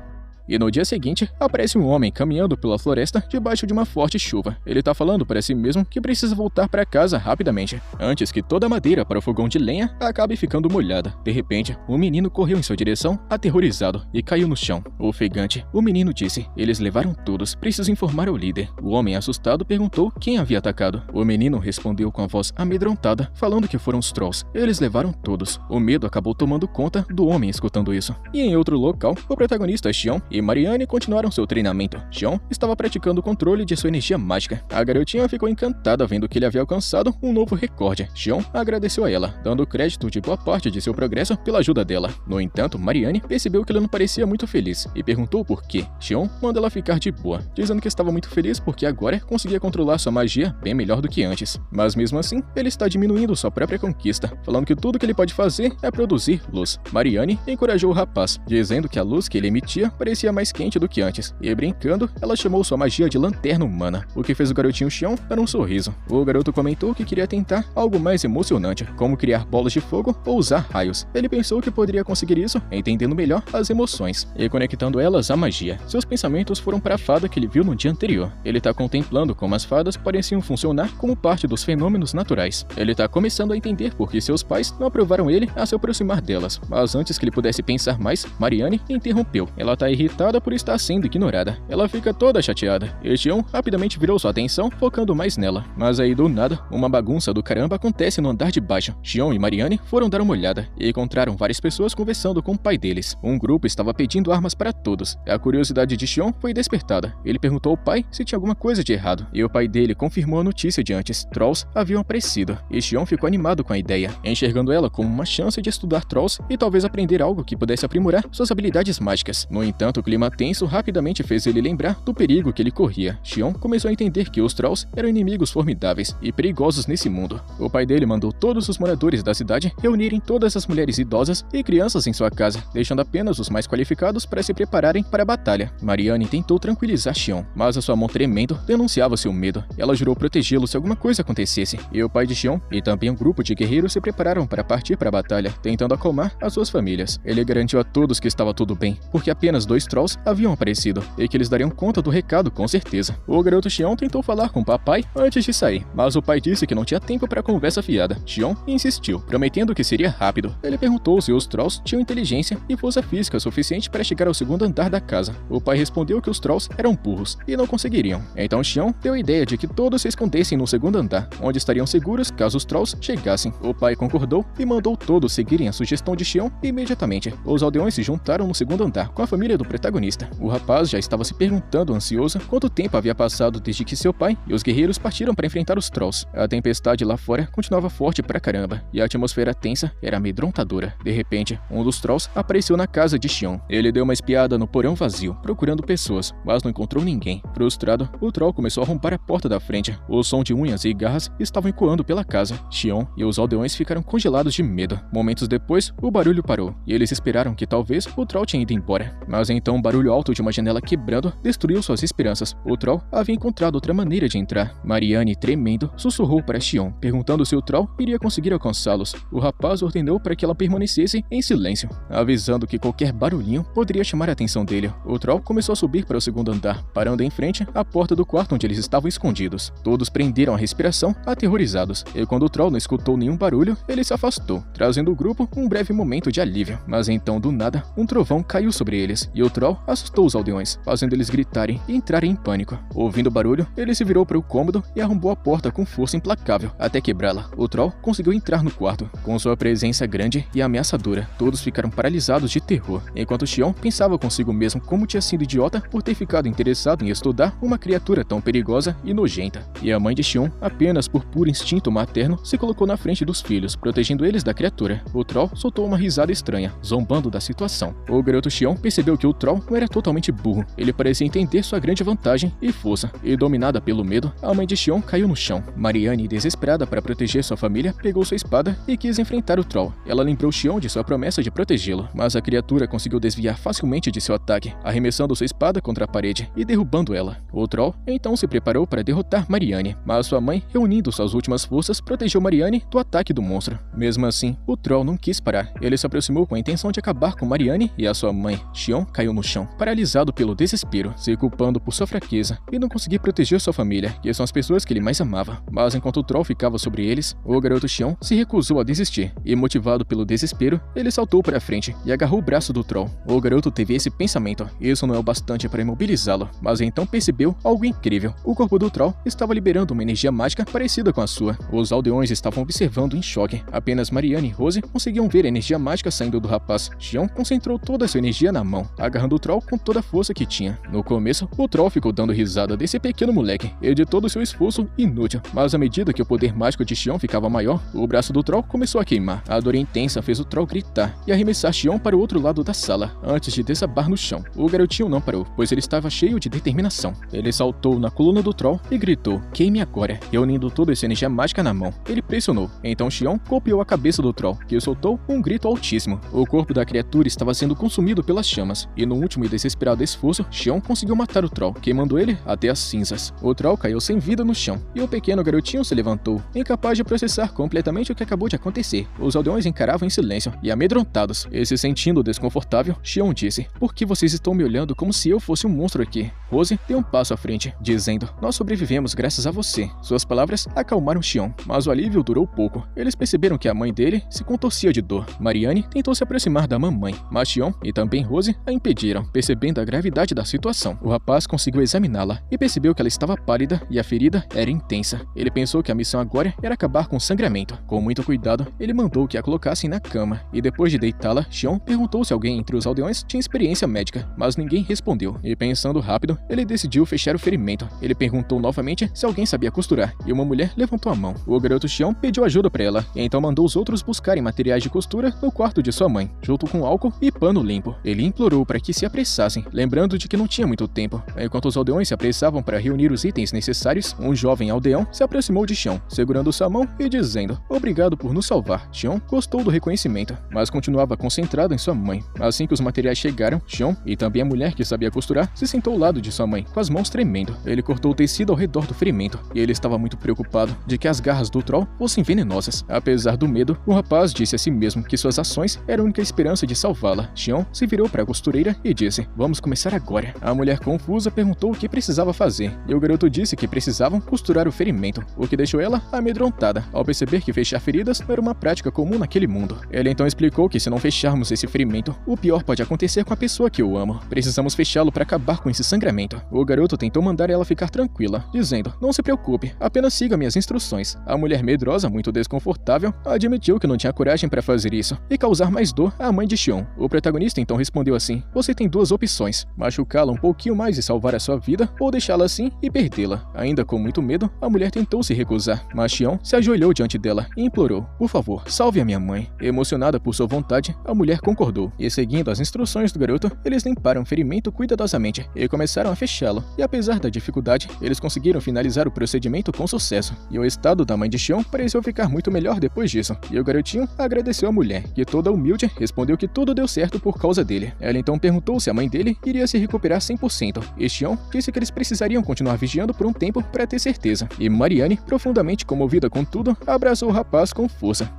E no dia seguinte, aparece um homem caminhando pela floresta debaixo de uma forte chuva. Ele tá falando para si mesmo que precisa voltar para casa rapidamente, antes que toda a madeira para o fogão de lenha acabe ficando molhada. De repente, um menino correu em sua direção, aterrorizado, e caiu no chão. Ofegante, o menino disse: eles levaram todos, preciso informar ao líder. O homem, assustado, perguntou quem havia atacado. O menino respondeu com a voz amedrontada, falando que foram os Trolls. Eles levaram todos. O medo acabou tomando conta do homem escutando isso. E em outro local, o protagonista Xion e Marianne continuaram seu treinamento. Xion estava praticando o controle de sua energia mágica. A garotinha ficou encantada vendo que ele havia alcançado um novo recorde. Xion agradeceu a ela, dando crédito de boa parte de seu progresso pela ajuda dela. No entanto, Marianne percebeu que ele não parecia muito feliz e perguntou por quê. Xion mandou ela ficar de boa, dizendo que estava muito feliz porque agora conseguia controlar sua magia bem melhor do que antes. Mas mesmo assim, ele está diminuindo sua própria conquista, falando que tudo que ele pode fazer é produzir luz. Marianne encorajou o rapaz, dizendo que a luz que ele emitia parecia parecia mais quente do que antes, e brincando, ela chamou sua magia de lanterna humana, o que fez o garotinho Xion dar um sorriso. O garoto comentou que queria tentar algo mais emocionante, como criar bolas de fogo ou usar raios. Ele pensou que poderia conseguir isso entendendo melhor as emoções e conectando elas à magia. Seus pensamentos foram para a fada que ele viu no dia anterior. Ele está contemplando como as fadas pareciam funcionar como parte dos fenômenos naturais. Ele está começando a entender por que seus pais não aprovaram ele a se aproximar delas, mas antes que ele pudesse pensar mais, Mariane interrompeu. Ela está irritada por estar sendo ignorada. Ela fica toda chateada. E Xion rapidamente virou sua atenção, focando mais nela. Mas aí do nada, uma bagunça do caramba acontece no andar de baixo. Xion e Mariane foram dar uma olhada e encontraram várias pessoas conversando com o pai deles. Um grupo estava pedindo armas para todos. A curiosidade de Xion foi despertada. Ele perguntou ao pai se tinha alguma coisa de errado, e o pai dele confirmou a notícia de antes. Trolls haviam aparecido, e Xion ficou animado com a ideia, enxergando ela como uma chance de estudar Trolls e talvez aprender algo que pudesse aprimorar suas habilidades mágicas. No entanto, o clima tenso rapidamente fez ele lembrar do perigo que ele corria. Xion começou a entender que os Trolls eram inimigos formidáveis e perigosos nesse mundo. O pai dele mandou todos os moradores da cidade reunirem todas as mulheres idosas e crianças em sua casa, deixando apenas os mais qualificados para se prepararem para a batalha. Mariane tentou tranquilizar Xion, mas a sua mão tremendo denunciava seu medo. Ela jurou protegê-lo se alguma coisa acontecesse, e o pai de Xion e também um grupo de guerreiros se prepararam para partir para a batalha, tentando acalmar as suas famílias. Ele garantiu a todos que estava tudo bem, porque apenas 2 Trolls haviam aparecido, e que eles dariam conta do recado com certeza. O garoto Xion tentou falar com o papai antes de sair, mas o pai disse que não tinha tempo para conversa fiada. Xion insistiu, prometendo que seria rápido. Ele perguntou se os Trolls tinham inteligência e força física suficiente para chegar ao segundo andar da casa. O pai respondeu que os Trolls eram burros e não conseguiriam. Então Xion deu a ideia de que todos se escondessem no segundo andar, onde estariam seguros caso os Trolls chegassem. O pai concordou e mandou todos seguirem a sugestão de Xion imediatamente. Os aldeões se juntaram no segundo andar com a família do protagonista. O rapaz já estava se perguntando ansioso quanto tempo havia passado desde que seu pai e os guerreiros partiram para enfrentar os Trolls. A tempestade lá fora continuava forte pra caramba, e a atmosfera tensa era amedrontadora. De repente, um dos Trolls apareceu na casa de Xion. Ele deu uma espiada no porão vazio, procurando pessoas, mas não encontrou ninguém. Frustrado, o Troll começou a arrombar a porta da frente. O som de unhas e garras estavam ecoando pela casa. Xion e os aldeões ficaram congelados de medo. Momentos depois, o barulho parou, e eles esperaram que talvez o Troll tinha ido embora. Mas então um barulho alto de uma janela quebrando destruiu suas esperanças. O Troll havia encontrado outra maneira de entrar. Mariane, tremendo, sussurrou para Xion, perguntando se o Troll iria conseguir alcançá-los. O rapaz ordenou para que ela permanecesse em silêncio, avisando que qualquer barulhinho poderia chamar a atenção dele. O Troll começou a subir para o segundo andar, parando em frente à porta do quarto onde eles estavam escondidos. Todos prenderam a respiração, aterrorizados, e quando o Troll não escutou nenhum barulho, ele se afastou, trazendo ao grupo um breve momento de alívio. Mas então, do nada, um trovão caiu sobre eles, e o Troll assustou os aldeões, fazendo eles gritarem e entrarem em pânico. Ouvindo o barulho, ele se virou para o cômodo e arrombou a porta com força implacável, até quebrá-la. O Troll conseguiu entrar no quarto. Com sua presença grande e ameaçadora, todos ficaram paralisados de terror, enquanto Xion pensava consigo mesmo como tinha sido idiota por ter ficado interessado em estudar uma criatura tão perigosa e nojenta. E a mãe de Xion, apenas por puro instinto materno, se colocou na frente dos filhos, protegendo eles da criatura. O Troll soltou uma risada estranha, zombando da situação. O garoto Xion percebeu que o Troll não era totalmente burro. Ele parecia entender sua grande vantagem e força, e dominada pelo medo, a mãe de Xion caiu no chão. Mariane, desesperada para proteger sua família, pegou sua espada e quis enfrentar o Troll. Ela lembrou Xion de sua promessa de protegê-lo, mas a criatura conseguiu desviar facilmente de seu ataque, arremessando sua espada contra a parede e derrubando ela. O Troll então se preparou para derrotar Mariane, mas sua mãe, reunindo suas últimas forças, protegeu Mariane do ataque do monstro. Mesmo assim, o Troll não quis parar. Ele se aproximou com a intenção de acabar com Mariane e a sua mãe. Xion caiu no chão, paralisado pelo desespero, se culpando por sua fraqueza e não conseguir proteger sua família, que são as pessoas que ele mais amava. Mas enquanto o Troll ficava sobre eles, o garoto Xion se recusou a desistir, e motivado pelo desespero, ele saltou para frente e agarrou o braço do Troll. O garoto teve esse pensamento: isso não é o bastante para imobilizá-lo, mas então percebeu algo incrível. O corpo do Troll estava liberando uma energia mágica parecida com a sua. Os aldeões estavam observando em choque. Apenas Mariane e Rose conseguiam ver a energia mágica saindo do rapaz. Xion concentrou toda a sua energia na mão, agarrando o Troll com toda a força que tinha. No começo, o Troll ficou dando risada desse pequeno moleque e de todo o seu esforço inútil, mas à medida que o poder mágico de Xion ficava maior, o braço do Troll começou a queimar. A dor intensa fez o Troll gritar e arremessar Xion para o outro lado da sala, antes de desabar no chão. O garotinho não parou, pois ele estava cheio de determinação. Ele saltou na coluna do Troll e gritou: "Queime agora!", reunindo toda essa energia mágica na mão. Ele pressionou. Então Xion golpeou a cabeça do Troll, que soltou um grito altíssimo. O corpo da criatura estava sendo consumido pelas chamas, e num último e desesperado esforço, Xion conseguiu matar o Troll, queimando ele até as cinzas. O Troll caiu sem vida no chão, e o pequeno garotinho se levantou, incapaz de processar completamente o que acabou de acontecer. Os aldeões encaravam em silêncio e amedrontados, e se sentindo desconfortável, Xion disse: "Por que vocês estão me olhando como se eu fosse um monstro aqui?" Rose deu um passo à frente, dizendo: "Nós sobrevivemos graças a você." Suas palavras acalmaram Xion, mas o alívio durou pouco. Eles perceberam que a mãe dele se contorcia de dor. Marianne tentou se aproximar da mamãe, mas Xion e também Rose a impediram. Percebendo a gravidade da situação, o rapaz conseguiu examiná-la e percebeu que ela estava pálida e a ferida era intensa. Ele pensou que a missão agora era acabar com o sangramento. Com muito cuidado, ele mandou que a colocassem na cama, e depois de deitá-la, Xion perguntou se alguém entre os aldeões tinha experiência médica, mas ninguém respondeu. E pensando rápido, ele decidiu fechar o ferimento. Ele perguntou novamente se alguém sabia costurar, e uma mulher levantou a mão. O garoto Xion pediu ajuda para ela, e então mandou os outros buscarem materiais de costura no quarto de sua mãe, junto com álcool e pano limpo. Ele implorou para que se apressassem, lembrando de que não tinha muito tempo. Enquanto os aldeões se apressavam para reunir os itens necessários, um jovem aldeão se aproximou de Xion, segurando sua mão e dizendo: "Obrigado por nos salvar." Xion gostou do reconhecimento, mas continuava concentrado em sua mãe. Assim que os materiais chegaram, Xion e também a mulher que sabia costurar se sentou ao lado de sua mãe, com as mãos tremendo. Ele cortou o tecido ao redor do ferimento, e ele estava muito preocupado de que as garras do Troll fossem venenosas. Apesar do medo, o rapaz disse a si mesmo que suas ações eram a única esperança de salvá-la. Xion se virou para a costureira e disse: "Vamos começar agora." A mulher confusa perguntou o que precisava fazer, e o garoto disse que precisavam costurar o ferimento, o que deixou ela amedrontada, ao perceber que fechar feridas não era uma prática comum naquele mundo. Ele então explicou que se não fecharmos esse ferimento, o pior pode acontecer com a pessoa que eu amo. Precisamos fechá-lo para acabar com esse sangramento. O garoto tentou mandar ela ficar tranquila, dizendo: "Não se preocupe, apenas siga minhas instruções." A mulher medrosa, muito desconfortável, admitiu que não tinha coragem para fazer isso e causar mais dor à mãe de Xion. O protagonista então respondeu assim: "Você tem duas opções: machucá-la um pouquinho mais e salvar a sua vida, ou deixá-la assim e perdê-la." Ainda com muito medo, a mulher tentou se recusar, mas Xion se ajoelhou diante dela e implorou: "Por favor, salve a minha mãe." Emocionada por sua vontade, a mulher concordou, e seguindo as instruções do garoto, eles limparam o ferimento cuidadosamente e começaram a fechá-lo. E apesar da dificuldade, eles conseguiram finalizar o procedimento com sucesso, e o estado da mãe de Xion pareceu ficar muito melhor depois disso. E o garotinho agradeceu a mulher, que toda humilde respondeu que tudo deu certo por causa dele. Ela então perguntou se a mãe dele iria se recuperar 100%, e Xion disse que eles precisariam continuar vigiando por um tempo para ter certeza. E Marianne, profundamente comovida com tudo, abraçou o rapaz com força.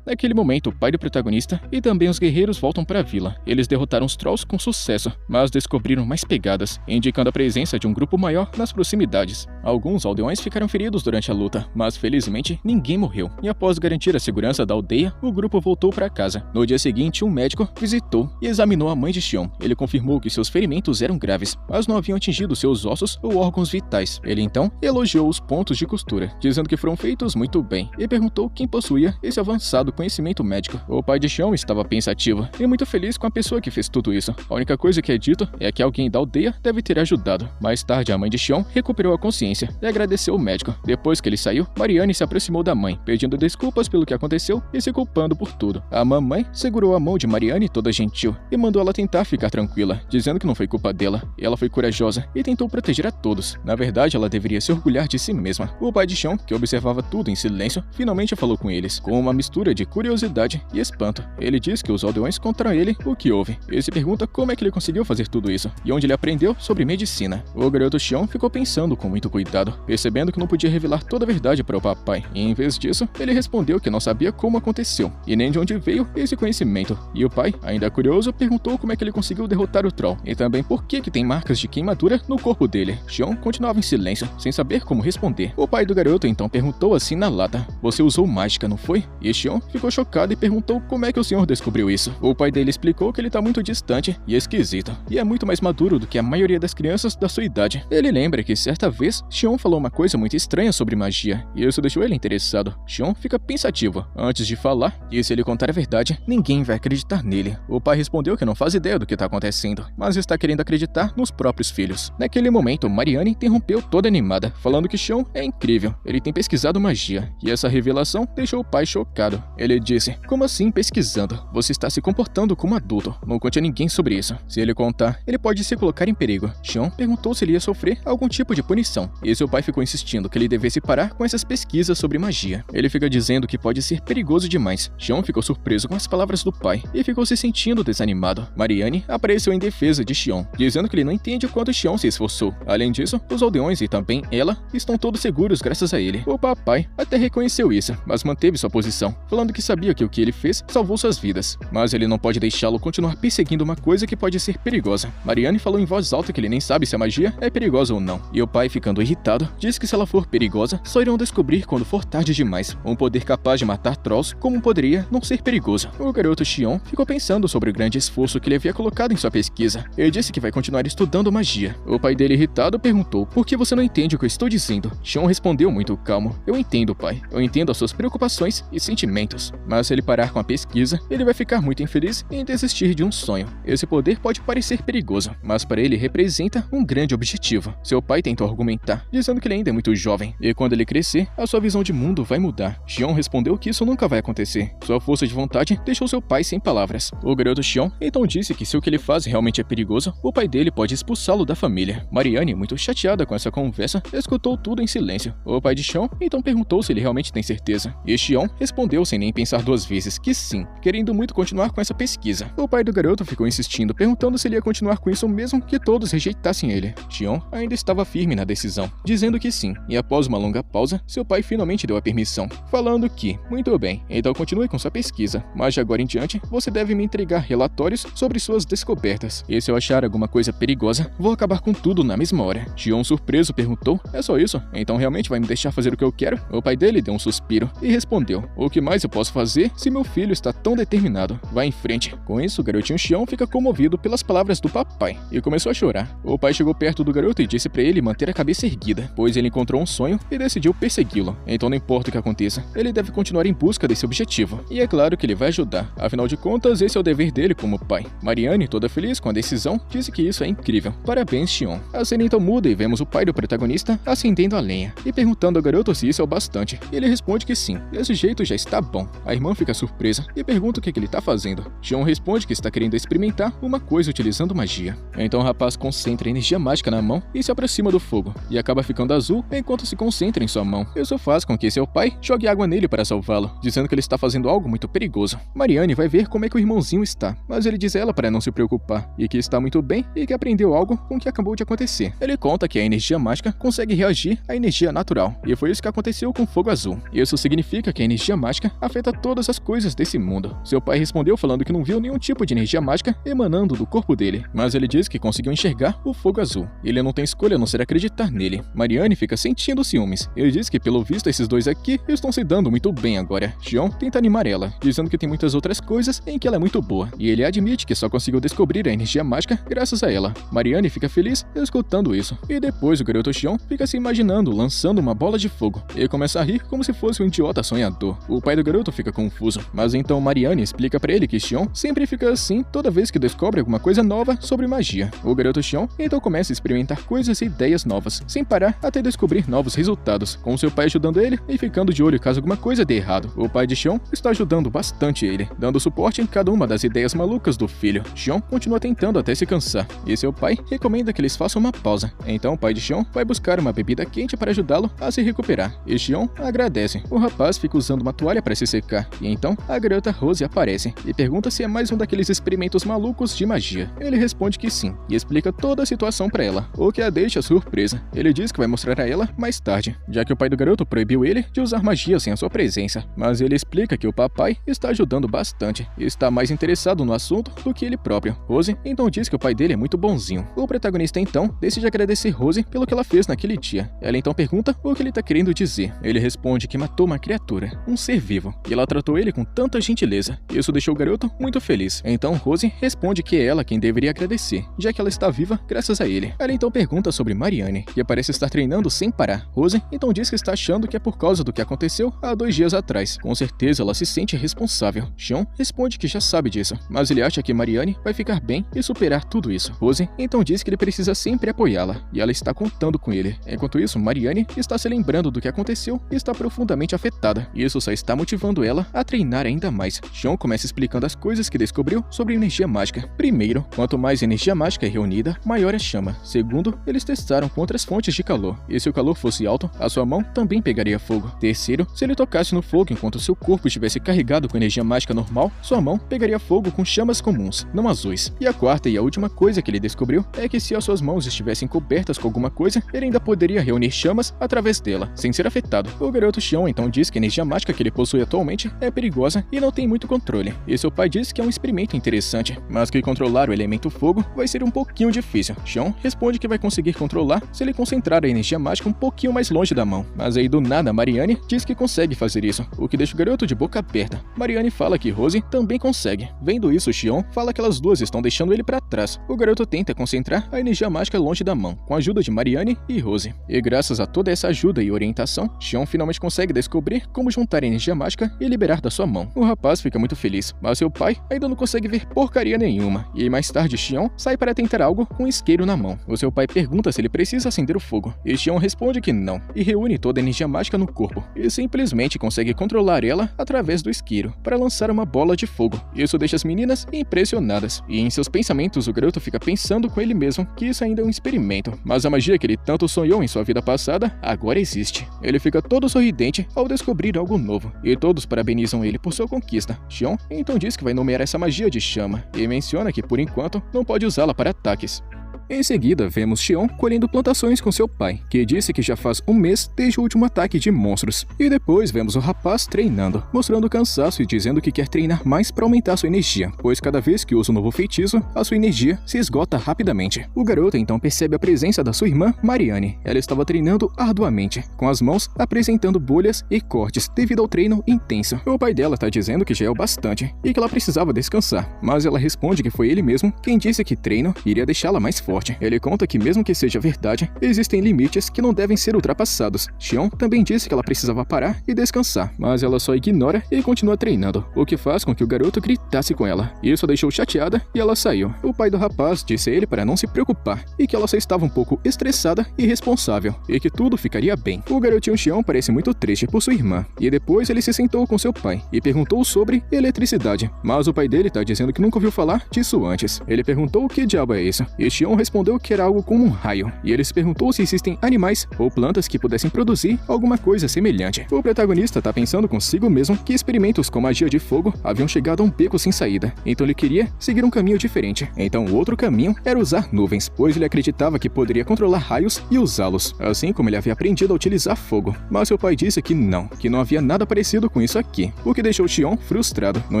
Naquele momento, o pai do protagonista e também os guerreiros voltam para a vila. Eles derrotaram os Trolls com sucesso, mas descobriram mais pegadas, indicando a presença de um grupo maior nas proximidades. Alguns aldeões ficaram feridos durante a luta, mas felizmente ninguém morreu. E após garantir a segurança da aldeia, o grupo voltou para casa. No dia seguinte, um médico visitou e examinou a mãe de Xion. Ele confirmou que seus ferimentos eram graves, mas não haviam atingido seus ossos ou órgãos vitais. Ele então elogiou os pontos de costura, dizendo que foram feitos muito bem, e perguntou quem possuía esse avançado conhecimento médico. O pai de Xion estava pensativo e muito feliz com a pessoa que fez tudo isso. A única coisa que é dito é que alguém da aldeia deve ter ajudado. Mais tarde, a mãe de Xion recuperou a consciência e agradeceu o médico. Depois que ele saiu, Marianne se aproximou da mãe, pedindo desculpas pelo que aconteceu e se culpando por tudo. A mamãe segurou a mão de Marianne toda gentil e mandou ela tentar ficar tranquila, dizendo que não foi culpa dela. Ela foi corajosa e tentou proteger a todos. Na verdade, ela deveria se orgulhar de si mesma. O pai de Xion, que observava tudo em silêncio, finalmente falou com eles, com uma mistura de curiosidade e espanto. Ele diz que os aldeões contaram a ele o que houve. Ele se pergunta como é que ele conseguiu fazer tudo isso e onde ele aprendeu sobre medicina. O garoto Xion ficou pensando com muito cuidado, percebendo que não podia revelar toda a verdade para o papai. E em vez disso, ele respondeu que não sabia como aconteceu e nem de onde veio esse conhecimento. E o pai, ainda curioso, perguntou como é que ele conseguiu derrotar o Troll e também por que tem marcas de queimadura no corpo dele. Xion continuava em silêncio, sem saber como responder. O pai do garoto então perguntou assim na lata: "Você usou mágica, não foi?" E Xion ficou chocado e perguntou como é que o senhor descobriu isso. O pai dele explicou que ele tá muito distante e esquisito, e é muito mais maduro do que a maioria das crianças da sua idade. Ele lembra que certa vez, Xion falou uma coisa muito estranha sobre magia, e isso deixou ele interessado. Xion fica pensativo antes de falar, e se ele contar a verdade, ninguém vai acreditar nele. O pai respondeu que não faz ideia do que tá acontecendo, mas está querendo acreditar nos próprios filhos. Naquele momento, Marianne interrompeu toda animada, falando que Xion é incrível, ele tem pesquisado magia, e essa revelação deixou o pai chocado. Ele disse: como assim pesquisando? Você está se comportando como adulto. Não conte a ninguém sobre isso. Se ele contar, ele pode se colocar em perigo. Xion perguntou se ele ia sofrer algum tipo de punição, e seu pai ficou insistindo que ele devesse parar com essas pesquisas sobre magia. Ele fica dizendo que pode ser perigoso demais. Xion ficou surpreso com as palavras do pai e ficou se sentindo desanimado. Mariane apareceu em defesa de Xion, dizendo que ele não entende o quanto Xion se esforçou. Além disso, os aldeões e também ela estão todos seguros graças a ele. O papai até reconheceu isso, mas manteve sua posição, falando que sabia que o que ele fez salvou suas vidas, mas ele não pode deixá-lo continuar perseguindo uma coisa que pode ser perigosa. Mariane falou em voz alta que ele nem sabe se a magia é perigosa ou não, e o pai, ficando irritado, disse que se ela for perigosa, só irão descobrir quando for tarde demais. Um poder capaz de matar trolls, como poderia não ser perigoso? O garoto Xion ficou pensando sobre o grande esforço que ele havia colocado em sua pesquisa. Ele disse que vai continuar estudando magia. O pai dele, irritado, perguntou: por que você não entende o que eu estou dizendo? Xion respondeu muito calmo: eu entendo, pai. Eu entendo as suas preocupações e sentimentos. Mas se ele parar com a pesquisa, ele vai ficar muito infeliz em desistir de um sonho. Esse poder pode parecer perigoso, mas para ele representa um grande objetivo. Seu pai tentou argumentar, dizendo que ele ainda é muito jovem, e quando ele crescer, a sua visão de mundo vai mudar. Xion respondeu que isso nunca vai acontecer. Sua força de vontade deixou seu pai sem palavras. O garoto Xion então disse que se o que ele faz realmente é perigoso, o pai dele pode expulsá-lo da família. Mariane, muito chateada com essa conversa, escutou tudo em silêncio. O pai de Xion então perguntou se ele realmente tem certeza, e Xion respondeu sem nem pensar duas vezes que sim, querendo muito continuar com essa pesquisa. O pai do garoto ficou insistindo, perguntando se ele ia continuar com isso mesmo que todos rejeitassem ele. Xion ainda estava firme na decisão, dizendo que sim, e após uma longa pausa, seu pai finalmente deu a permissão, falando que, muito bem, então continue com sua pesquisa, mas de agora em diante, você deve me entregar relatórios sobre suas descobertas, e se eu achar alguma coisa perigosa, vou acabar com tudo na mesma hora. Xion, surpreso, perguntou: é só isso? Então realmente vai me deixar fazer o que eu quero? O pai dele deu um suspiro e respondeu: o que mais eu posso fazer se meu filho está tão determinado? Vá em frente. Com isso, o garotinho Xion fica comovido pelas palavras do papai e começou a chorar. O pai chegou perto do garoto e disse para ele manter a cabeça erguida, pois ele encontrou um sonho e decidiu persegui-lo. Então não importa o que aconteça, ele deve continuar em busca desse objetivo. E é claro que ele vai ajudar, afinal de contas, esse é o dever dele como pai. Mariane, toda feliz com a decisão, disse que isso é incrível. Parabéns, Xion. A cena então muda e vemos o pai do protagonista acendendo a lenha e perguntando ao garoto se isso é o bastante. Ele responde que sim, desse jeito já está bom. A irmã fica surpresa e pergunta o que ele está fazendo. Xion responde que está querendo experimentar uma coisa utilizando magia. Então o rapaz concentra energia mágica na mão e se aproxima do fogo, e acaba ficando azul enquanto se concentra em sua mão. Isso faz com que seu pai jogue água nele para salvá-lo, dizendo que ele está fazendo algo muito perigoso. Mariane vai ver como é que o irmãozinho está, mas ele diz a ela para não se preocupar, e que está muito bem e que aprendeu algo com o que acabou de acontecer. Ele conta que a energia mágica consegue reagir à energia natural, e foi isso que aconteceu com o fogo azul. Isso significa que a energia mágica afeta todas as coisas desse mundo. Seu pai respondeu falando que não viu nenhum tipo de energia mágica emanando do corpo dele, mas ele diz que conseguiu enxergar o fogo azul. Ele não tem escolha a não ser acreditar nele. Mariane fica sentindo ciúmes. Ele diz que pelo visto esses dois aqui estão se dando muito bem agora. Xion tenta animar ela, dizendo que tem muitas outras coisas em que ela é muito boa, e ele admite que só conseguiu descobrir a energia mágica graças a ela. Mariane fica feliz escutando isso, e depois o garoto Xion fica se imaginando lançando uma bola de fogo e começa a rir como se fosse um idiota sonhador. O pai do garoto fica confuso, mas então Mariane explica pra ele que Xion sempre fica assim toda vez que descobre alguma coisa nova sobre magia. O garoto Xion então começa a experimentar coisas e ideias novas, sem parar até descobrir novos resultados, com seu pai ajudando ele e ficando de olho caso alguma coisa dê errado. O pai de Xion está ajudando bastante ele, dando suporte em cada uma das ideias malucas do filho. Xion continua tentando até se cansar, e seu pai recomenda que eles façam uma pausa. Então o pai de Xion vai buscar uma bebida quente para ajudá-lo a se recuperar, e Xion agradece. O rapaz fica usando uma toalha para se secar, e então a garota Rose aparece e pergunta se é mais um daqueles experimentos malucos de magia. Ele responde que sim, e explica toda a situação para ela, o que a deixa surpresa. Ele diz que vai mostrar a ela mais tarde, já que o pai do garoto proibiu ele de usar magia sem a sua presença, mas ele explica que o papai está ajudando bastante e está mais interessado no assunto do que ele próprio. Rose então diz que o pai dele é muito bonzinho. O protagonista então decide agradecer Rose pelo que ela fez naquele dia. Ela então pergunta o que ele está querendo dizer. Ele responde que matou uma criatura, um ser vivo, e ela tratou ele com tanta gentileza. Isso deixou o garoto muito feliz. Então Rose responde que é ela quem deveria agradecer, já que ela está viva graças a ele. Ela então pergunta sobre Mariane, que parece estar treinando sem parar. Rose então diz que está achando que é por causa do que aconteceu há 2 dias atrás. Com certeza ela se sente responsável. Xion responde que já sabe disso, mas ele acha que Mariane vai ficar bem e superar tudo isso. Rose então diz que ele precisa sempre apoiá-la, e ela está contando com ele. Enquanto isso, Mariane está se lembrando do que aconteceu e está profundamente afetada. Isso só está motivando incentivando ela a treinar ainda mais. Xion começa explicando as coisas que descobriu sobre energia mágica. Primeiro, quanto mais energia mágica é reunida, maior a chama. Segundo, eles testaram com outras fontes de calor, e se o calor fosse alto, a sua mão também pegaria fogo. Terceiro, se ele tocasse no fogo enquanto seu corpo estivesse carregado com energia mágica normal, sua mão pegaria fogo com chamas comuns, não azuis. E a quarta e a última coisa que ele descobriu é que se as suas mãos estivessem cobertas com alguma coisa, ele ainda poderia reunir chamas através dela, sem ser afetado. O garoto Xion então diz que a energia mágica que ele possui atualmente é perigosa e não tem muito controle. E seu pai diz que é um experimento interessante, mas que controlar o elemento fogo vai ser um pouquinho difícil. Xion responde que vai conseguir controlar se ele concentrar a energia mágica um pouquinho mais longe da mão. Mas aí do nada Mariane diz que consegue fazer isso, o que deixa o garoto de boca aberta. Mariane fala que Rose também consegue. Vendo isso, Xion fala que elas duas estão deixando ele para trás. O garoto tenta concentrar a energia mágica longe da mão, com a ajuda de Mariane e Rose. E graças a toda essa ajuda e orientação, Xion finalmente consegue descobrir como juntar a energia mágica e liberar da sua mão. O rapaz fica muito feliz, mas seu pai ainda não consegue ver porcaria nenhuma. E mais tarde Xion sai para tentar algo com um isqueiro na mão. O seu pai pergunta se ele precisa acender o fogo, e Xion responde que não, e reúne toda a energia mágica no corpo, e simplesmente consegue controlar ela através do isqueiro, para lançar uma bola de fogo. Isso deixa as meninas impressionadas, e em seus pensamentos o garoto fica pensando com ele mesmo que isso ainda é um experimento, mas a magia que ele tanto sonhou em sua vida passada agora existe. Ele fica todo sorridente ao descobrir algo novo, e todos parabenizam ele por sua conquista. Xion então diz que vai nomear essa magia de chama, e menciona que por enquanto não pode usá-la para ataques. Em seguida, vemos Xion colhendo plantações com seu pai, que disse que já faz um mês desde o último ataque de monstros. E depois vemos o rapaz treinando, mostrando cansaço e dizendo que quer treinar mais para aumentar sua energia, pois cada vez que usa um novo feitiço, a sua energia se esgota rapidamente. O garoto então percebe a presença da sua irmã, Mariane. Ela estava treinando arduamente, com as mãos apresentando bolhas e cortes devido ao treino intenso. O pai dela está dizendo que já é o bastante e que ela precisava descansar, mas ela responde que foi ele mesmo quem disse que treino iria deixá-la mais forte. Ele conta que mesmo que seja verdade, existem limites que não devem ser ultrapassados. Xion também disse que ela precisava parar e descansar, mas ela só ignora e continua treinando, o que faz com que o garoto gritasse com ela. Isso a deixou chateada e ela saiu. O pai do rapaz disse a ele para não se preocupar e que ela só estava um pouco estressada e irresponsável e que tudo ficaria bem. O garotinho Xion parece muito triste por sua irmã e depois ele se sentou com seu pai e perguntou sobre eletricidade, mas o pai dele está dizendo que nunca ouviu falar disso antes. Ele perguntou o que diabo é isso e Xion respondeu que era algo como um raio, e ele se perguntou se existem animais ou plantas que pudessem produzir alguma coisa semelhante. O protagonista tá pensando consigo mesmo que experimentos com magia de fogo haviam chegado a um beco sem saída, então ele queria seguir um caminho diferente. Então o outro caminho era usar nuvens, pois ele acreditava que poderia controlar raios e usá-los, assim como ele havia aprendido a utilizar fogo. Mas seu pai disse que não havia nada parecido com isso aqui, o que deixou Xion frustrado. No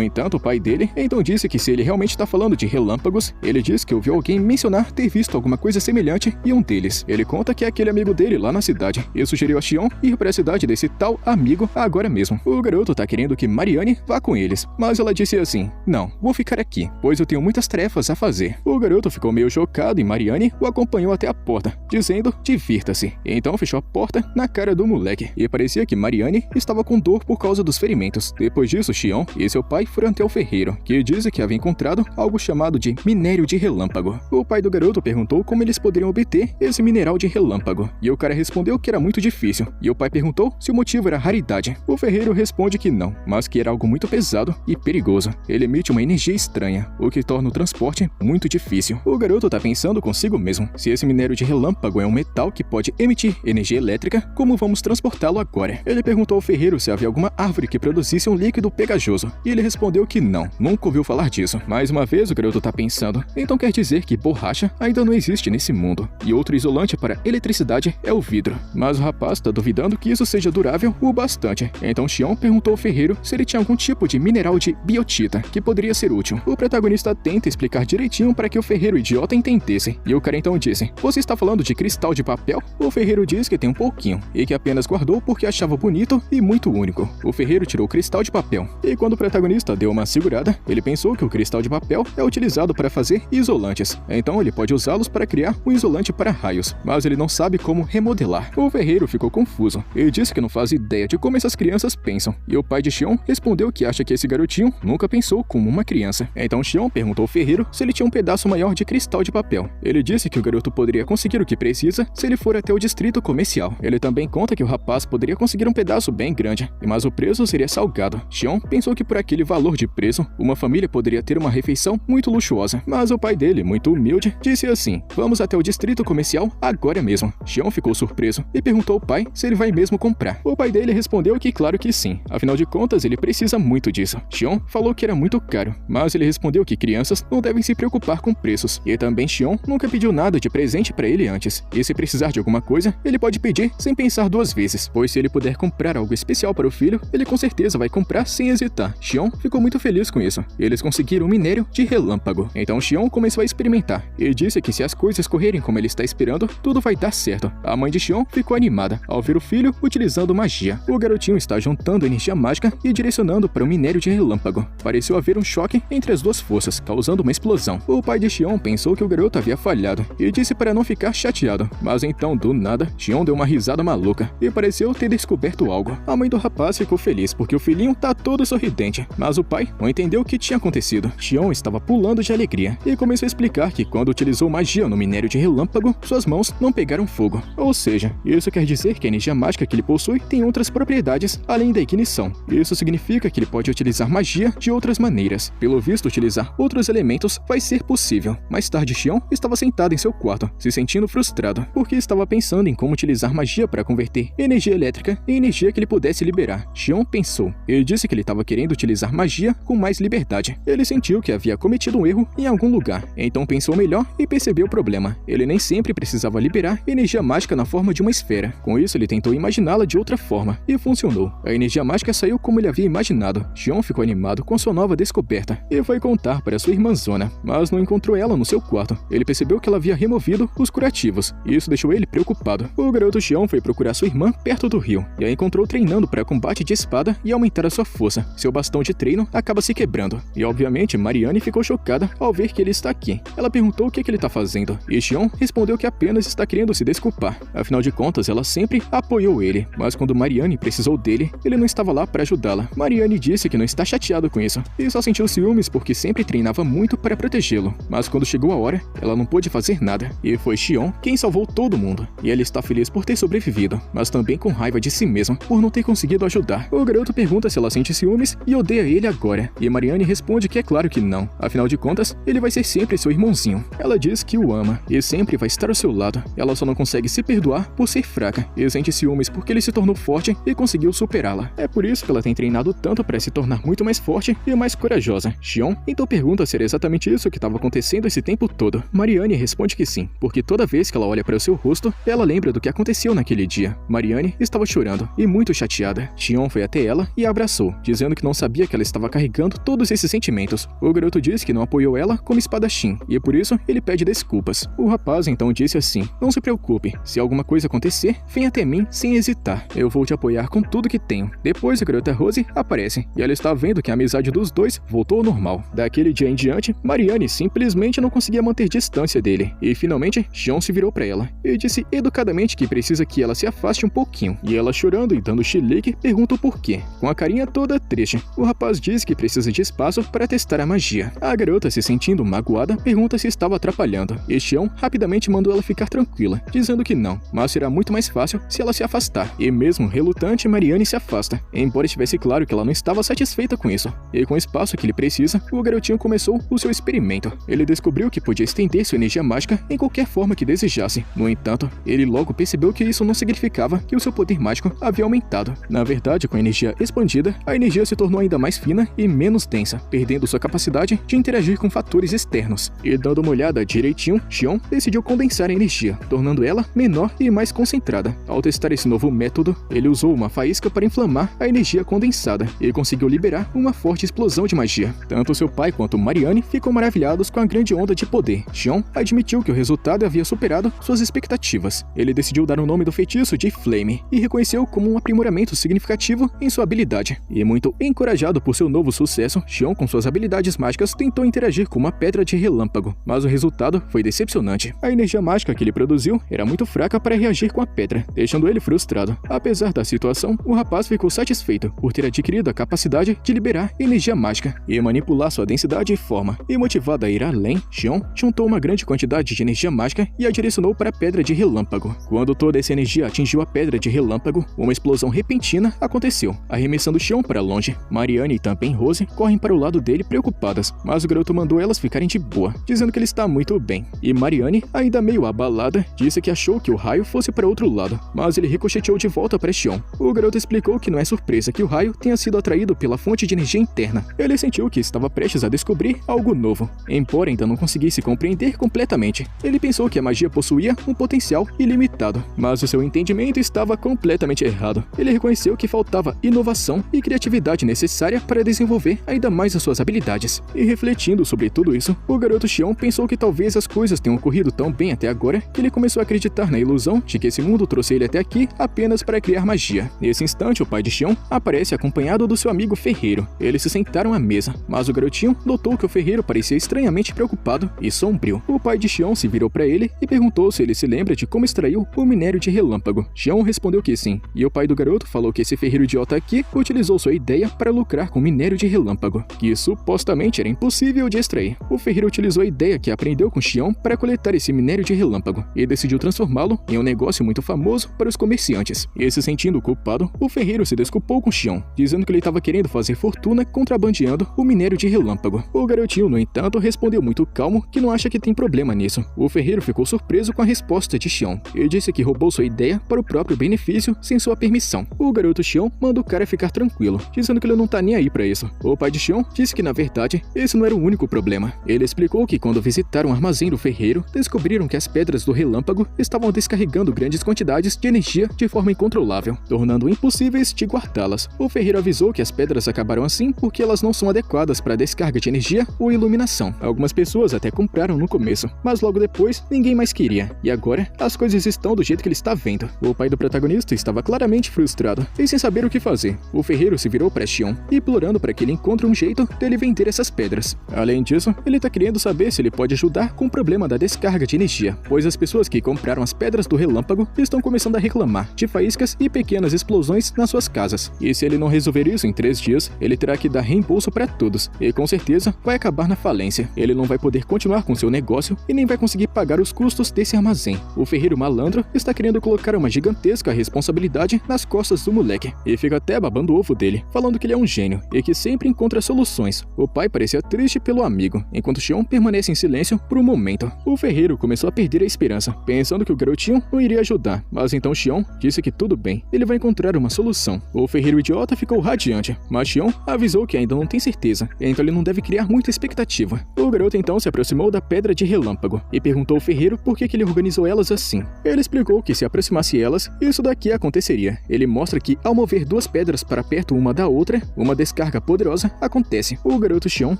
entanto, o pai dele então disse que se ele realmente está falando de relâmpagos, ele disse que ouviu alguém mencionar ter visto alguma coisa semelhante e um deles. Ele conta que é aquele amigo dele lá na cidade e sugeriu a Xion ir para a cidade desse tal amigo agora mesmo. O garoto tá querendo que Mariane vá com eles, mas ela disse assim: não, vou ficar aqui, pois eu tenho muitas tarefas a fazer. O garoto ficou meio chocado e Mariane o acompanhou até a porta, dizendo: divirta-se. Então fechou a porta na cara do moleque e parecia que Mariane estava com dor por causa dos ferimentos. Depois disso, Xion e seu pai foram até o ferreiro, que disse que havia encontrado algo chamado de minério de relâmpago. O pai do garoto perguntou como eles poderiam obter esse mineral de relâmpago, e o cara respondeu que era muito difícil, e o pai perguntou se o motivo era raridade. O ferreiro responde que não, mas que era algo muito pesado e perigoso. Ele emite uma energia estranha, o que torna o transporte muito difícil. O garoto tá pensando consigo mesmo: se esse minério de relâmpago é um metal que pode emitir energia elétrica, como vamos transportá-lo agora? Ele perguntou ao ferreiro se havia alguma árvore que produzisse um líquido pegajoso, e ele respondeu que não, nunca ouviu falar disso. Mais uma vez o garoto tá pensando: então quer dizer que borracha ainda não existe nesse mundo, e outro isolante para eletricidade é o vidro. Mas o rapaz tá duvidando que isso seja durável o bastante. Então Xion perguntou ao ferreiro se ele tinha algum tipo de mineral de biotita que poderia ser útil. O protagonista tenta explicar direitinho para que o ferreiro idiota entendesse, e o cara então disse: você está falando de cristal de papel? O ferreiro diz que tem um pouquinho, e que apenas guardou porque achava bonito e muito único. O ferreiro tirou o cristal de papel, e quando o protagonista deu uma segurada, ele pensou que o cristal de papel é utilizado para fazer isolantes, então ele pode usar usá-los para criar um isolante para raios, mas ele não sabe como remodelar. O ferreiro ficou confuso e disse que não faz ideia de como essas crianças pensam, e o pai de Xion respondeu que acha que esse garotinho nunca pensou como uma criança. Então Xion perguntou ao ferreiro se ele tinha um pedaço maior de cristal de papel. Ele disse que o garoto poderia conseguir o que precisa se ele for até o distrito comercial. Ele também conta que o rapaz poderia conseguir um pedaço bem grande, mas o preço seria salgado. Xion pensou que por aquele valor de preço, uma família poderia ter uma refeição muito luxuosa, mas o pai dele, muito humilde, disse assim: vamos até o distrito comercial agora mesmo. Xion ficou surpreso e perguntou ao pai se ele vai mesmo comprar. O pai dele respondeu que claro que sim, afinal de contas ele precisa muito disso. Xion falou que era muito caro, mas ele respondeu que crianças não devem se preocupar com preços, e também Xion nunca pediu nada de presente para ele antes, e se precisar de alguma coisa, ele pode pedir sem pensar duas vezes, pois se ele puder comprar algo especial para o filho, ele com certeza vai comprar sem hesitar. Xion ficou muito feliz com isso. Eles conseguiram um minério de relâmpago. Então Xion começou a experimentar e disse que se as coisas correrem como ele está esperando, tudo vai dar certo. A mãe de Xion ficou animada ao ver o filho utilizando magia. O garotinho está juntando energia mágica e direcionando para o minério de relâmpago. Pareceu haver um choque entre as duas forças, causando uma explosão. O pai de Xion pensou que o garoto havia falhado e disse para não ficar chateado, mas então, do nada, Xion deu uma risada maluca e pareceu ter descoberto algo. A mãe do rapaz ficou feliz porque o filhinho tá todo sorridente, mas o pai não entendeu o que tinha acontecido. Xion estava pulando de alegria e começou a explicar que quando utilizou magia no minério de relâmpago, suas mãos não pegaram fogo. Ou seja, isso quer dizer que a energia mágica que ele possui tem outras propriedades além da ignição. Isso significa que ele pode utilizar magia de outras maneiras. Pelo visto, utilizar outros elementos vai ser possível. Mais tarde, Xion estava sentado em seu quarto, se sentindo frustrado, porque estava pensando em como utilizar magia para converter energia elétrica em energia que ele pudesse liberar. Xion pensou. Ele disse que ele estava querendo utilizar magia com mais liberdade. Ele sentiu que havia cometido um erro em algum lugar, então pensou melhor e percebeu o problema. Ele nem sempre precisava liberar energia mágica na forma de uma esfera. Com isso, ele tentou imaginá-la de outra forma, e funcionou. A energia mágica saiu como ele havia imaginado. Xion ficou animado com sua nova descoberta e foi contar para sua irmãzona, mas não encontrou ela no seu quarto. Ele percebeu que ela havia removido os curativos, e isso deixou ele preocupado. O garoto Xion foi procurar sua irmã perto do rio, e a encontrou treinando para combate de espada e aumentar a sua força. Seu bastão de treino acaba se quebrando, e obviamente Mariane ficou chocada ao ver que ele está aqui. Ela perguntou o que ele está fazendo, e Xion respondeu que apenas está querendo se desculpar. Afinal de contas, ela sempre apoiou ele, mas quando Mariane precisou dele, ele não estava lá para ajudá-la. Mariane disse que não está chateado com isso, e só sentiu ciúmes porque sempre treinava muito para protegê-lo. Mas quando chegou a hora, ela não pôde fazer nada, e foi Xion quem salvou todo mundo. E ele está feliz por ter sobrevivido, mas também com raiva de si mesmo por não ter conseguido ajudar. O garoto pergunta se ela sente ciúmes e odeia ele agora, e Mariane responde que é claro que não. Afinal de contas, ele vai ser sempre seu irmãozinho. Ela diz que o ama e sempre vai estar ao seu lado. Ela só não consegue se perdoar por ser fraca e sente ciúmes porque ele se tornou forte e conseguiu superá-la. É por isso que ela tem treinado tanto para se tornar muito mais forte e mais corajosa. Xion então pergunta se era exatamente isso que estava acontecendo esse tempo todo. Mariane responde que sim, porque toda vez que ela olha para o seu rosto, ela lembra do que aconteceu naquele dia. Mariane estava chorando e muito chateada. Xion foi até ela e a abraçou, dizendo que não sabia que ela estava carregando todos esses sentimentos. O garoto disse que não apoiou ela como espadachim, e por isso ele pede desculpas. O rapaz então disse assim: não se preocupe, se alguma coisa acontecer, venha até mim sem hesitar. Eu vou te apoiar com tudo que tenho. Depois a garota Rose aparece, e ela está vendo que a amizade dos dois voltou ao normal. Daquele dia em diante, Mariane simplesmente não conseguia manter distância dele, e finalmente Xion se virou para ela e disse educadamente que precisa que ela se afaste um pouquinho. E ela, chorando e dando chilique, pergunta o porquê, com a carinha toda triste. O rapaz diz que precisa de espaço para testar a magia. A garota, se sentindo magoada, pergunta se estava atrapalhando, e Xion rapidamente mandou ela ficar tranquila, dizendo que não, mas será muito mais fácil se ela se afastar. E mesmo relutante, Mariane se afasta, embora estivesse claro que ela não estava satisfeita com isso. E com o espaço que ele precisa, o garotinho começou o seu experimento. Ele descobriu que podia estender sua energia mágica em qualquer forma que desejasse. No entanto, ele logo percebeu que isso não significava que o seu poder mágico havia aumentado. Na verdade, com a energia expandida, a energia se tornou ainda mais fina e menos densa, perdendo sua capacidade de interagir com fatores externos. E dando uma olhada direitinho, Xion decidiu condensar a energia, tornando ela menor e mais concentrada. Ao testar esse novo método, ele usou uma faísca para inflamar a energia condensada e conseguiu liberar uma forte explosão de magia. Tanto seu pai quanto Mariane ficam maravilhados com a grande onda de poder. Xion admitiu que o resultado havia superado suas expectativas. Ele decidiu dar o nome do feitiço de Flame e reconheceu como um aprimoramento significativo em sua habilidade. E muito encorajado por seu novo sucesso, Xion, com suas habilidades mágicas, tentou interagir com uma pedra de relâmpago, mas o resultado resultado foi decepcionante. A energia mágica que ele produziu era muito fraca para reagir com a pedra, deixando ele frustrado. Apesar da situação, o rapaz ficou satisfeito por ter adquirido a capacidade de liberar energia mágica e manipular sua densidade e forma. E motivado a ir além, Xion juntou uma grande quantidade de energia mágica e a direcionou para a pedra de relâmpago. Quando toda essa energia atingiu a pedra de relâmpago, uma explosão repentina aconteceu, arremessando Xion para longe. Mariane e também Rose correm para o lado dele preocupadas, mas o garoto mandou elas ficarem de boa, dizendo que ele está muito bem. E Mariane, ainda meio abalada, disse que achou que o raio fosse para outro lado, mas ele ricocheteou de volta para Xion. O garoto explicou que não é surpresa que o raio tenha sido atraído pela fonte de energia interna. Ele sentiu que estava prestes a descobrir algo novo, embora ainda não conseguisse compreender completamente. Ele pensou que a magia possuía um potencial ilimitado, mas o seu entendimento estava completamente errado. Ele reconheceu que faltava inovação e criatividade necessária para desenvolver ainda mais as suas habilidades. E refletindo sobre tudo isso, o garoto Xion pensou que talvez as coisas tenham ocorrido tão bem até agora que ele começou a acreditar na ilusão de que esse mundo trouxe ele até aqui apenas para criar magia. Nesse instante, o pai de Xion aparece acompanhado do seu amigo ferreiro. Eles se sentaram à mesa, mas o garotinho notou que o ferreiro parecia estranhamente preocupado e sombrio. O pai de Xion se virou para ele e perguntou se ele se lembra de como extraiu o minério de relâmpago. Xion respondeu que sim, e o pai do garoto falou que esse ferreiro idiota aqui utilizou sua ideia para lucrar com minério de relâmpago, que supostamente era impossível de extrair. O ferreiro utilizou a ideia que aprendeu com Xion para coletar esse minério de relâmpago e decidiu transformá-lo em um negócio muito famoso para os comerciantes. E se sentindo culpado, o ferreiro se desculpou com Xion, dizendo que ele estava querendo fazer fortuna contrabandeando o minério de relâmpago. O garotinho, no entanto, respondeu muito calmo que não acha que tem problema nisso. O ferreiro ficou surpreso com a resposta de Xion e disse que roubou sua ideia para o próprio benefício sem sua permissão. O garoto Xion manda o cara ficar tranquilo, dizendo que ele não tá nem aí para isso. O pai de Xion disse que na verdade esse não era o único problema. Ele explicou que quando visitaram o armazém do ferreiro, descobriram que as pedras do relâmpago estavam descarregando grandes quantidades de energia de forma incontrolável, tornando impossíveis de guardá-las. O ferreiro avisou que as pedras acabaram assim porque elas não são adequadas para descarga de energia ou iluminação. Algumas pessoas até compraram no começo, mas logo depois ninguém mais queria. E agora as coisas estão do jeito que ele está vendo. O pai do protagonista estava claramente frustrado e sem saber o que fazer. O ferreiro se virou para Xion, implorando para que ele encontre um jeito dele vender essas pedras. Além disso, ele está querendo saber se ele pode ajudar com o problema da descarga de energia, pois as pessoas que compraram as pedras do relâmpago estão começando a reclamar de faíscas e pequenas explosões nas suas casas. E se ele não resolver isso em 3 dias, ele terá que dar reembolso para todos e com certeza vai acabar na falência. Ele não vai poder continuar com seu negócio e nem vai conseguir pagar os custos desse armazém. O ferreiro malandro está querendo colocar uma gigantesca responsabilidade nas costas do moleque e fica até babando o ovo dele, falando que ele é um gênio e que sempre encontra soluções. O pai parecia triste pelo amigo, enquanto Xion permanece em silêncio por um momento. O ferreiro começou a perder a esperança, pensando que o garotinho não iria ajudar, mas então Xion disse que tudo bem, ele vai encontrar uma solução. O ferreiro idiota ficou radiante, mas Xion avisou que ainda não tem certeza, então ele não deve criar muita expectativa. O garoto então se aproximou da pedra de relâmpago e perguntou ao ferreiro por que ele organizou elas assim. Ele explicou que se aproximasse elas, isso daqui aconteceria. Ele mostra que ao mover 2 pedras para perto uma da outra, uma descarga poderosa acontece. O garoto Xion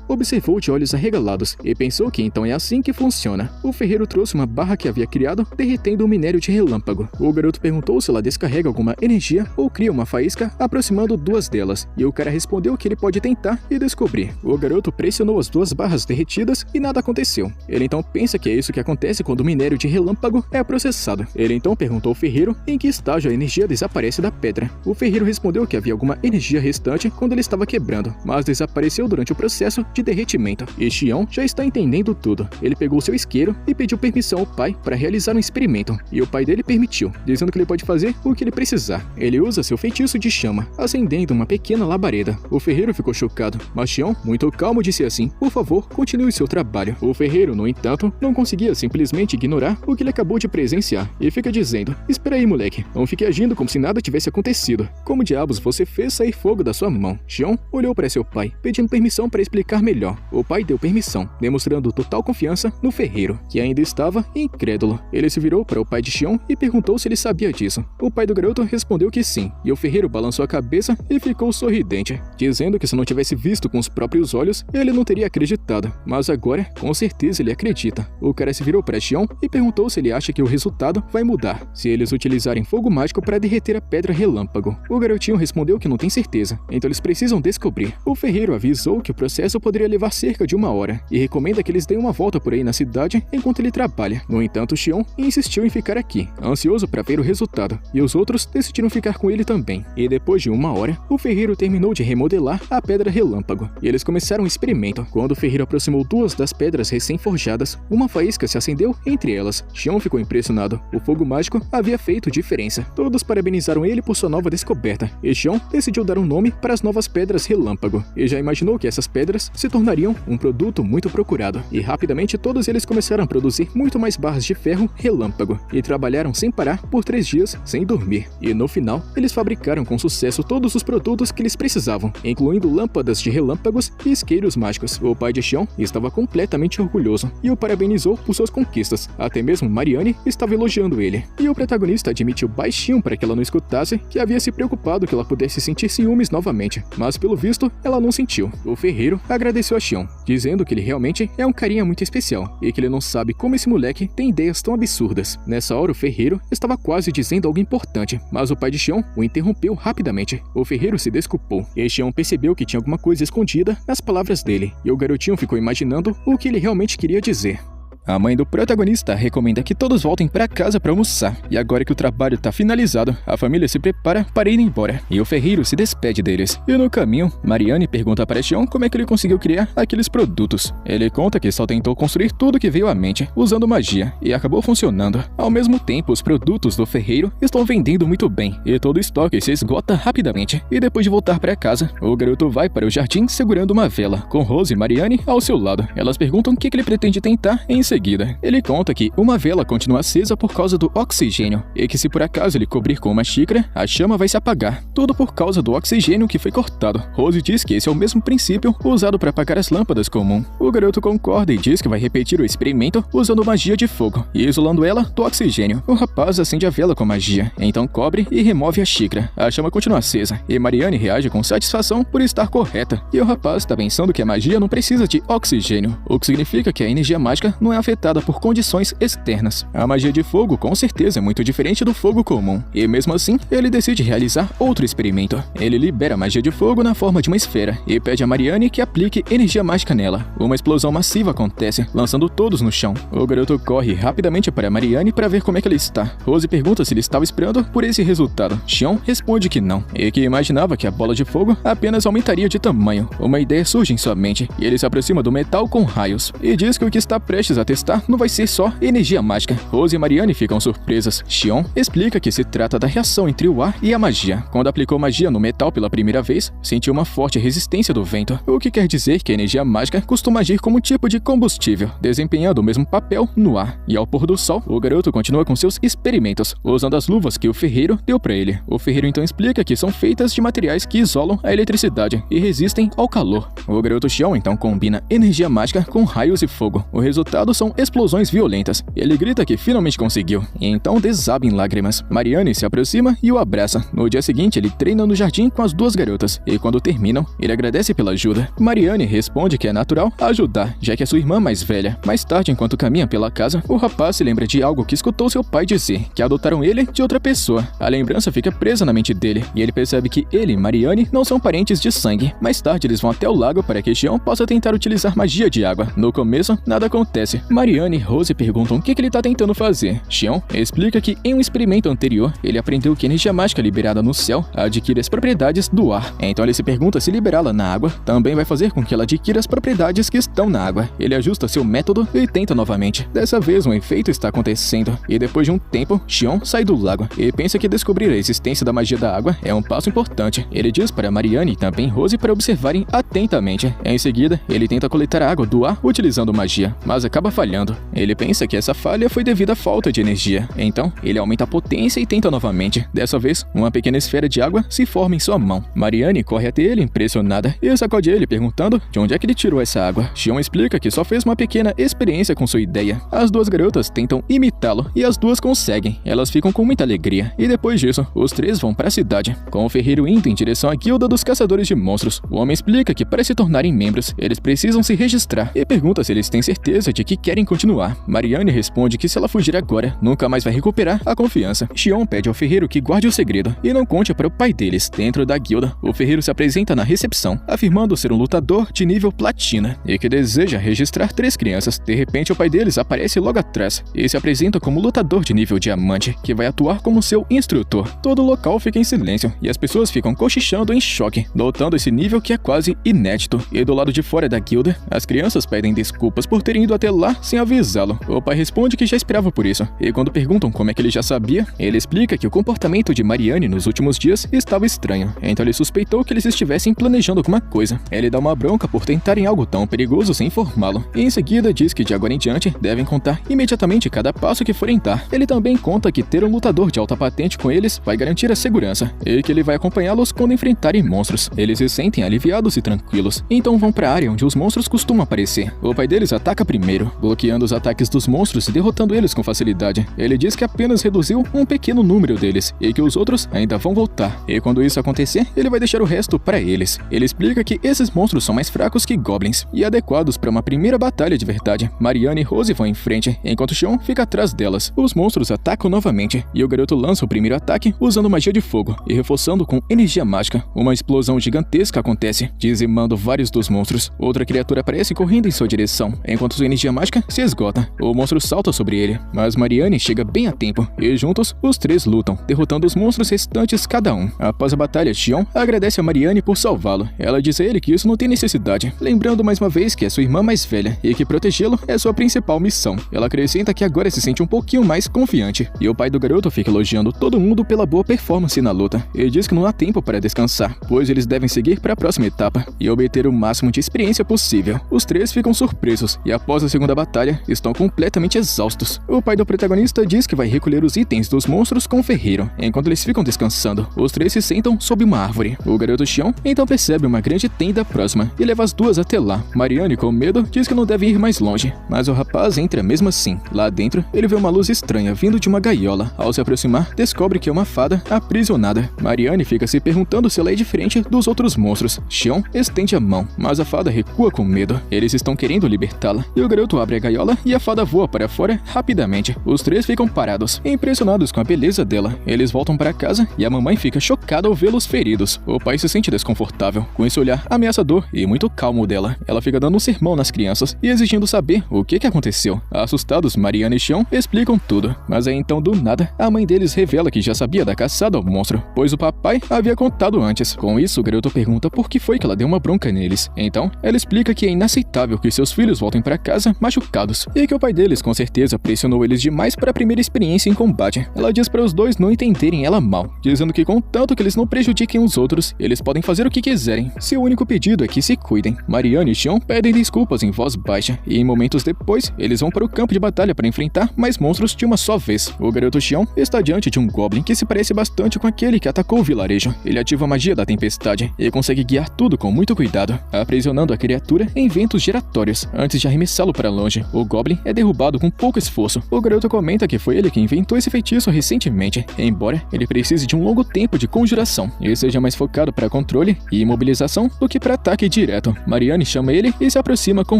observou de olhos arregalados e pensou que então é assim que funciona. O ferreiro trouxe uma barra que havia criado, derretendo o minério de relâmpago. O garoto perguntou se ela descarrega alguma energia ou cria uma faísca aproximando 2 delas, e o cara respondeu que ele pode tentar e descobrir. O garoto pressionou as 2 barras derretidas e nada aconteceu. Ele então pensa que é isso que acontece quando o minério de relâmpago é processado. Ele então perguntou ao ferreiro em que estágio a energia desaparece da pedra. O ferreiro respondeu que havia alguma energia restante quando ele estava quebrando, mas desapareceu durante o processo de derretimento. E Xion já está entendendo tudo. Ele pegou seu isqueiro e pediu permissão ao pai para realizar um experimento, e o pai dele permitiu, dizendo que ele pode fazer o que ele precisar. Ele usa seu feitiço de chama, acendendo uma pequena labareda. O ferreiro ficou chocado, mas Xion, muito calmo, disse assim: por favor, continue seu trabalho. O ferreiro, no entanto, não conseguia simplesmente ignorar o que ele acabou de presenciar, e fica dizendo: espera aí, moleque, não fique agindo como se nada tivesse acontecido. Como diabos você fez sair fogo da sua mão? Xion olhou para seu pai, pedindo permissão para explicar melhor. O pai deu permissão, demonstrando total confiança no ferreiro, que ainda estava incrédulo. Ele se virou para o pai de Xion e perguntou se ele sabia disso. O pai do garoto respondeu que sim, e o ferreiro balançou a cabeça e ficou sorridente, dizendo que se não tivesse visto com os próprios olhos, ele não teria acreditado. Mas agora, com certeza ele acredita. O cara se virou para Xion e perguntou se ele acha que o resultado vai mudar se eles utilizarem fogo mágico para derreter a pedra relâmpago. O garotinho respondeu que não tem certeza, então eles precisam descobrir. O ferreiro avisou que o processo poderia levar cerca de 1 hora e recomenda que eles deem uma volta por aí na cidade enquanto ele trabalha. No entanto, Xion insistiu em ficar aqui, ansioso para ver o resultado, e os outros decidiram ficar com ele também. E depois de 1 hora, o ferreiro terminou de remodelar a pedra relâmpago, e eles começaram um experimento. Quando o ferreiro aproximou 2 das pedras recém-forjadas, uma faísca se acendeu entre elas. Xion ficou impressionado. O fogo mágico havia feito diferença. Todos parabenizaram ele por sua nova descoberta, e Xion decidiu dar um nome para as novas pedras relâmpago, e já imaginou que essas pedras se tornariam um produto muito procurado. E rapidamente todos eles começaram a produzir muito mais barras de ferro relâmpago, e trabalharam sem parar por 3 dias sem dormir. E no final, eles fabricaram com sucesso todos os produtos que eles precisavam, incluindo lâmpadas de relâmpagos e isqueiros mágicos. O pai de Xion estava completamente orgulhoso e o parabenizou por suas conquistas. Até mesmo Mariane estava elogiando ele. E o protagonista admitiu baixinho para que ela não escutasse que havia se preocupado que ela pudesse sentir ciúmes novamente, mas pelo visto ela não sentiu. O ferreiro agradeceu a Xion, dizendo que ele realmente é um carinha muito especial e que ele não sabe como esse moleque tem ideias tão absurdas. Nessa hora o ferreiro estava quase dizendo algo importante, mas o pai de Xion o interrompeu rapidamente. O ferreiro se desculpou e Xion percebeu que tinha alguma coisa escondida nas palavras dele, e o garotinho ficou imaginando o que ele realmente queria dizer. A mãe do protagonista recomenda que todos voltem para casa para almoçar, e agora que o trabalho tá finalizado, a família se prepara para ir embora, e o ferreiro se despede deles. E no caminho, Mariane pergunta para Xion como é que ele conseguiu criar aqueles produtos. Ele conta que só tentou construir tudo que veio à mente, usando magia, e acabou funcionando. Ao mesmo tempo, os produtos do ferreiro estão vendendo muito bem, e todo o estoque se esgota rapidamente. E depois de voltar para casa, o garoto vai para o jardim segurando uma vela, com Rose e Mariane ao seu lado. Elas perguntam o que ele pretende tentar em seguida. Ele conta que uma vela continua acesa por causa do oxigênio, e que se por acaso ele cobrir com uma xícara, a chama vai se apagar. Tudo por causa do oxigênio que foi cortado. Rose diz que esse é o mesmo princípio usado para apagar as lâmpadas comum. O garoto concorda e diz que vai repetir o experimento usando magia de fogo e isolando ela do oxigênio. O rapaz acende a vela com magia, então cobre e remove a xícara. A chama continua acesa, e Mariane reage com satisfação por estar correta. E o rapaz está pensando que a magia não precisa de oxigênio, o que significa que a energia mágica não é afetada por condições externas. A magia de fogo com certeza é muito diferente do fogo comum, e mesmo assim, ele decide realizar outro experimento. Ele libera a magia de fogo na forma de uma esfera, e pede a Mariane que aplique energia mágica nela. Uma explosão massiva acontece, lançando todos no chão. O garoto corre rapidamente para Mariane para ver como é que ele está. Rose pergunta se ele estava esperando por esse resultado. Xion responde que não, e que imaginava que a bola de fogo apenas aumentaria de tamanho. Uma ideia surge em sua mente, e ele se aproxima do metal com raios, e diz que o que está prestes a testar não vai ser só energia mágica. Rose e Mariane ficam surpresas. Xion explica que se trata da reação entre o ar e a magia. Quando aplicou magia no metal pela primeira vez, sentiu uma forte resistência do vento, o que quer dizer que a energia mágica costuma agir como um tipo de combustível, desempenhando o mesmo papel no ar. E ao pôr do sol, o garoto continua com seus experimentos, usando as luvas que o ferreiro deu para ele. O ferreiro então explica que são feitas de materiais que isolam a eletricidade e resistem ao calor. O garoto Xion então combina energia mágica com raios e fogo. O resultado são explosões violentas. Ele grita que finalmente conseguiu, e então desaba em lágrimas. Mariane se aproxima e o abraça. No dia seguinte, ele treina no jardim com as 2 garotas, e quando terminam, ele agradece pela ajuda. Mariane responde que é natural ajudar, já que é sua irmã mais velha. Mais tarde, enquanto caminha pela casa, o rapaz se lembra de algo que escutou seu pai dizer, que adotaram ele de outra pessoa. A lembrança fica presa na mente dele, e ele percebe que ele e Mariane não são parentes de sangue. Mais tarde, eles vão até o lago para que Xion possa tentar utilizar magia de água. No começo, nada acontece. Mariane e Rose perguntam o que ele está tentando fazer. Xion explica que em um experimento anterior, ele aprendeu que a energia mágica liberada no céu adquire as propriedades do ar. Então ele se pergunta se liberá-la na água também vai fazer com que ela adquira as propriedades que estão na água. Ele ajusta seu método e tenta novamente. Dessa vez um efeito está acontecendo, e depois de um tempo, Xion sai do lago e pensa que descobrir a existência da magia da água é um passo importante. Ele diz para Mariane e também Rose para observarem atentamente. Em seguida, ele tenta coletar a água do ar utilizando magia, mas acaba falhando. Ele pensa que essa falha foi devido à falta de energia. Então, ele aumenta a potência e tenta novamente. Dessa vez, uma pequena esfera de água se forma em sua mão. Mariane corre até ele impressionada e sacode ele perguntando de onde é que ele tirou essa água. Xion explica que só fez uma pequena experiência com sua ideia. As 2 garotas tentam imitá-lo e as 2 conseguem. Elas ficam com muita alegria, e depois disso, os 3 vão para a cidade, com o ferreiro indo em direção à guilda dos caçadores de monstros. O homem explica que para se tornarem membros, eles precisam se registrar e pergunta se eles têm certeza de que querem continuar. Mariane responde que se ela fugir agora, nunca mais vai recuperar a confiança. Xion pede ao ferreiro que guarde o segredo e não conte para o pai deles. Dentro da guilda, o ferreiro se apresenta na recepção, afirmando ser um lutador de nível platina e que deseja registrar 3 crianças. De repente, o pai deles aparece logo atrás e se apresenta como lutador de nível diamante, que vai atuar como seu instrutor. Todo o local fica em silêncio e as pessoas ficam cochichando em choque, notando esse nível que é quase inédito. E do lado de fora da guilda, as crianças pedem desculpas por terem ido até lá sem avisá-lo. O pai responde que já esperava por isso, e quando perguntam como é que ele já sabia, ele explica que o comportamento de Mariane nos últimos dias estava estranho, então ele suspeitou que eles estivessem planejando alguma coisa. Ele dá uma bronca por tentarem algo tão perigoso sem informá-lo, e em seguida diz que de agora em diante devem contar imediatamente cada passo que forem dar. Ele também conta que ter um lutador de alta patente com eles vai garantir a segurança, e que ele vai acompanhá-los quando enfrentarem monstros. Eles se sentem aliviados e tranquilos, então vão para a área onde os monstros costumam aparecer. O pai deles ataca primeiro, bloqueando os ataques dos monstros e derrotando eles com facilidade. Ele diz que apenas reduziu um pequeno número deles, e que os outros ainda vão voltar. E quando isso acontecer, ele vai deixar o resto para eles. Ele explica que esses monstros são mais fracos que goblins, e adequados para uma primeira batalha de verdade. Mariane e Rose vão em frente, enquanto Xion fica atrás delas. Os monstros atacam novamente, e o garoto lança o primeiro ataque usando magia de fogo, e reforçando com energia mágica. Uma explosão gigantesca acontece, dizimando vários dos monstros. Outra criatura aparece correndo em sua direção, enquanto sua energia mágica se esgota. O monstro salta sobre ele, mas Mariane chega bem a tempo, e juntos, os 3 lutam, derrotando os monstros restantes cada um. Após a batalha, Xion agradece a Mariane por salvá-lo. Ela diz a ele que isso não tem necessidade, lembrando mais uma vez que é sua irmã mais velha, e que protegê-lo é sua principal missão. Ela acrescenta que agora se sente um pouquinho mais confiante, e o pai do garoto fica elogiando todo mundo pela boa performance na luta, e diz que não há tempo para descansar, pois eles devem seguir para a próxima etapa, e obter o máximo de experiência possível. Os 3 ficam surpresos, e após a segunda batalha, estão completamente exaustos. O pai do protagonista diz que vai recolher os itens dos monstros com o ferreiro. Enquanto eles ficam descansando, os 3 se sentam sob uma árvore. O garoto Xion então percebe uma grande tenda próxima e leva as 2 até lá. Mariane, com medo, diz que não deve ir mais longe, mas o rapaz entra mesmo assim. Lá dentro, ele vê uma luz estranha vindo de uma gaiola. Ao se aproximar, descobre que é uma fada aprisionada. Mariane fica se perguntando se ela é diferente dos outros monstros. Xion estende a mão, mas a fada recua com medo. Eles estão querendo libertá-la, e o garoto abre a gaiola e a fada voa para fora rapidamente. Os 3 ficam parados, impressionados com a beleza dela. Eles voltam para casa e a mamãe fica chocada ao vê-los feridos. O pai se sente desconfortável com esse olhar ameaçador e muito calmo dela. Ela fica dando um sermão nas crianças e exigindo saber o que aconteceu. Assustados, Mariane e Xion explicam tudo, mas aí então, do nada, a mãe deles revela que já sabia da caçada ao monstro, pois o papai havia contado antes. Com isso, o garoto pergunta por que foi que ela deu uma bronca neles. Então, ela explica que é inaceitável que seus filhos voltem para casa machucados, e que o pai deles com certeza pressionou eles demais para a primeira experiência em combate. Ela diz para os 2 não entenderem ela mal, dizendo que contanto que eles não prejudiquem os outros, eles podem fazer o que quiserem. Seu único pedido é que se cuidem. Mariane e Xion pedem desculpas em voz baixa, e em momentos depois, eles vão para o campo de batalha para enfrentar mais monstros de uma só vez. O garoto Xion está diante de um goblin que se parece bastante com aquele que atacou o vilarejo. Ele ativa a magia da tempestade e consegue guiar tudo com muito cuidado, aprisionando a criatura em ventos giratórios. Antes de arremessá-lo para longe, o goblin é derrubado com pouco esforço. O garoto comenta que foi ele que inventou esse feitiço recentemente, embora ele precise de um longo tempo de conjuração e seja mais focado para controle e imobilização do que para ataque direto. Mariane chama ele e se aproxima com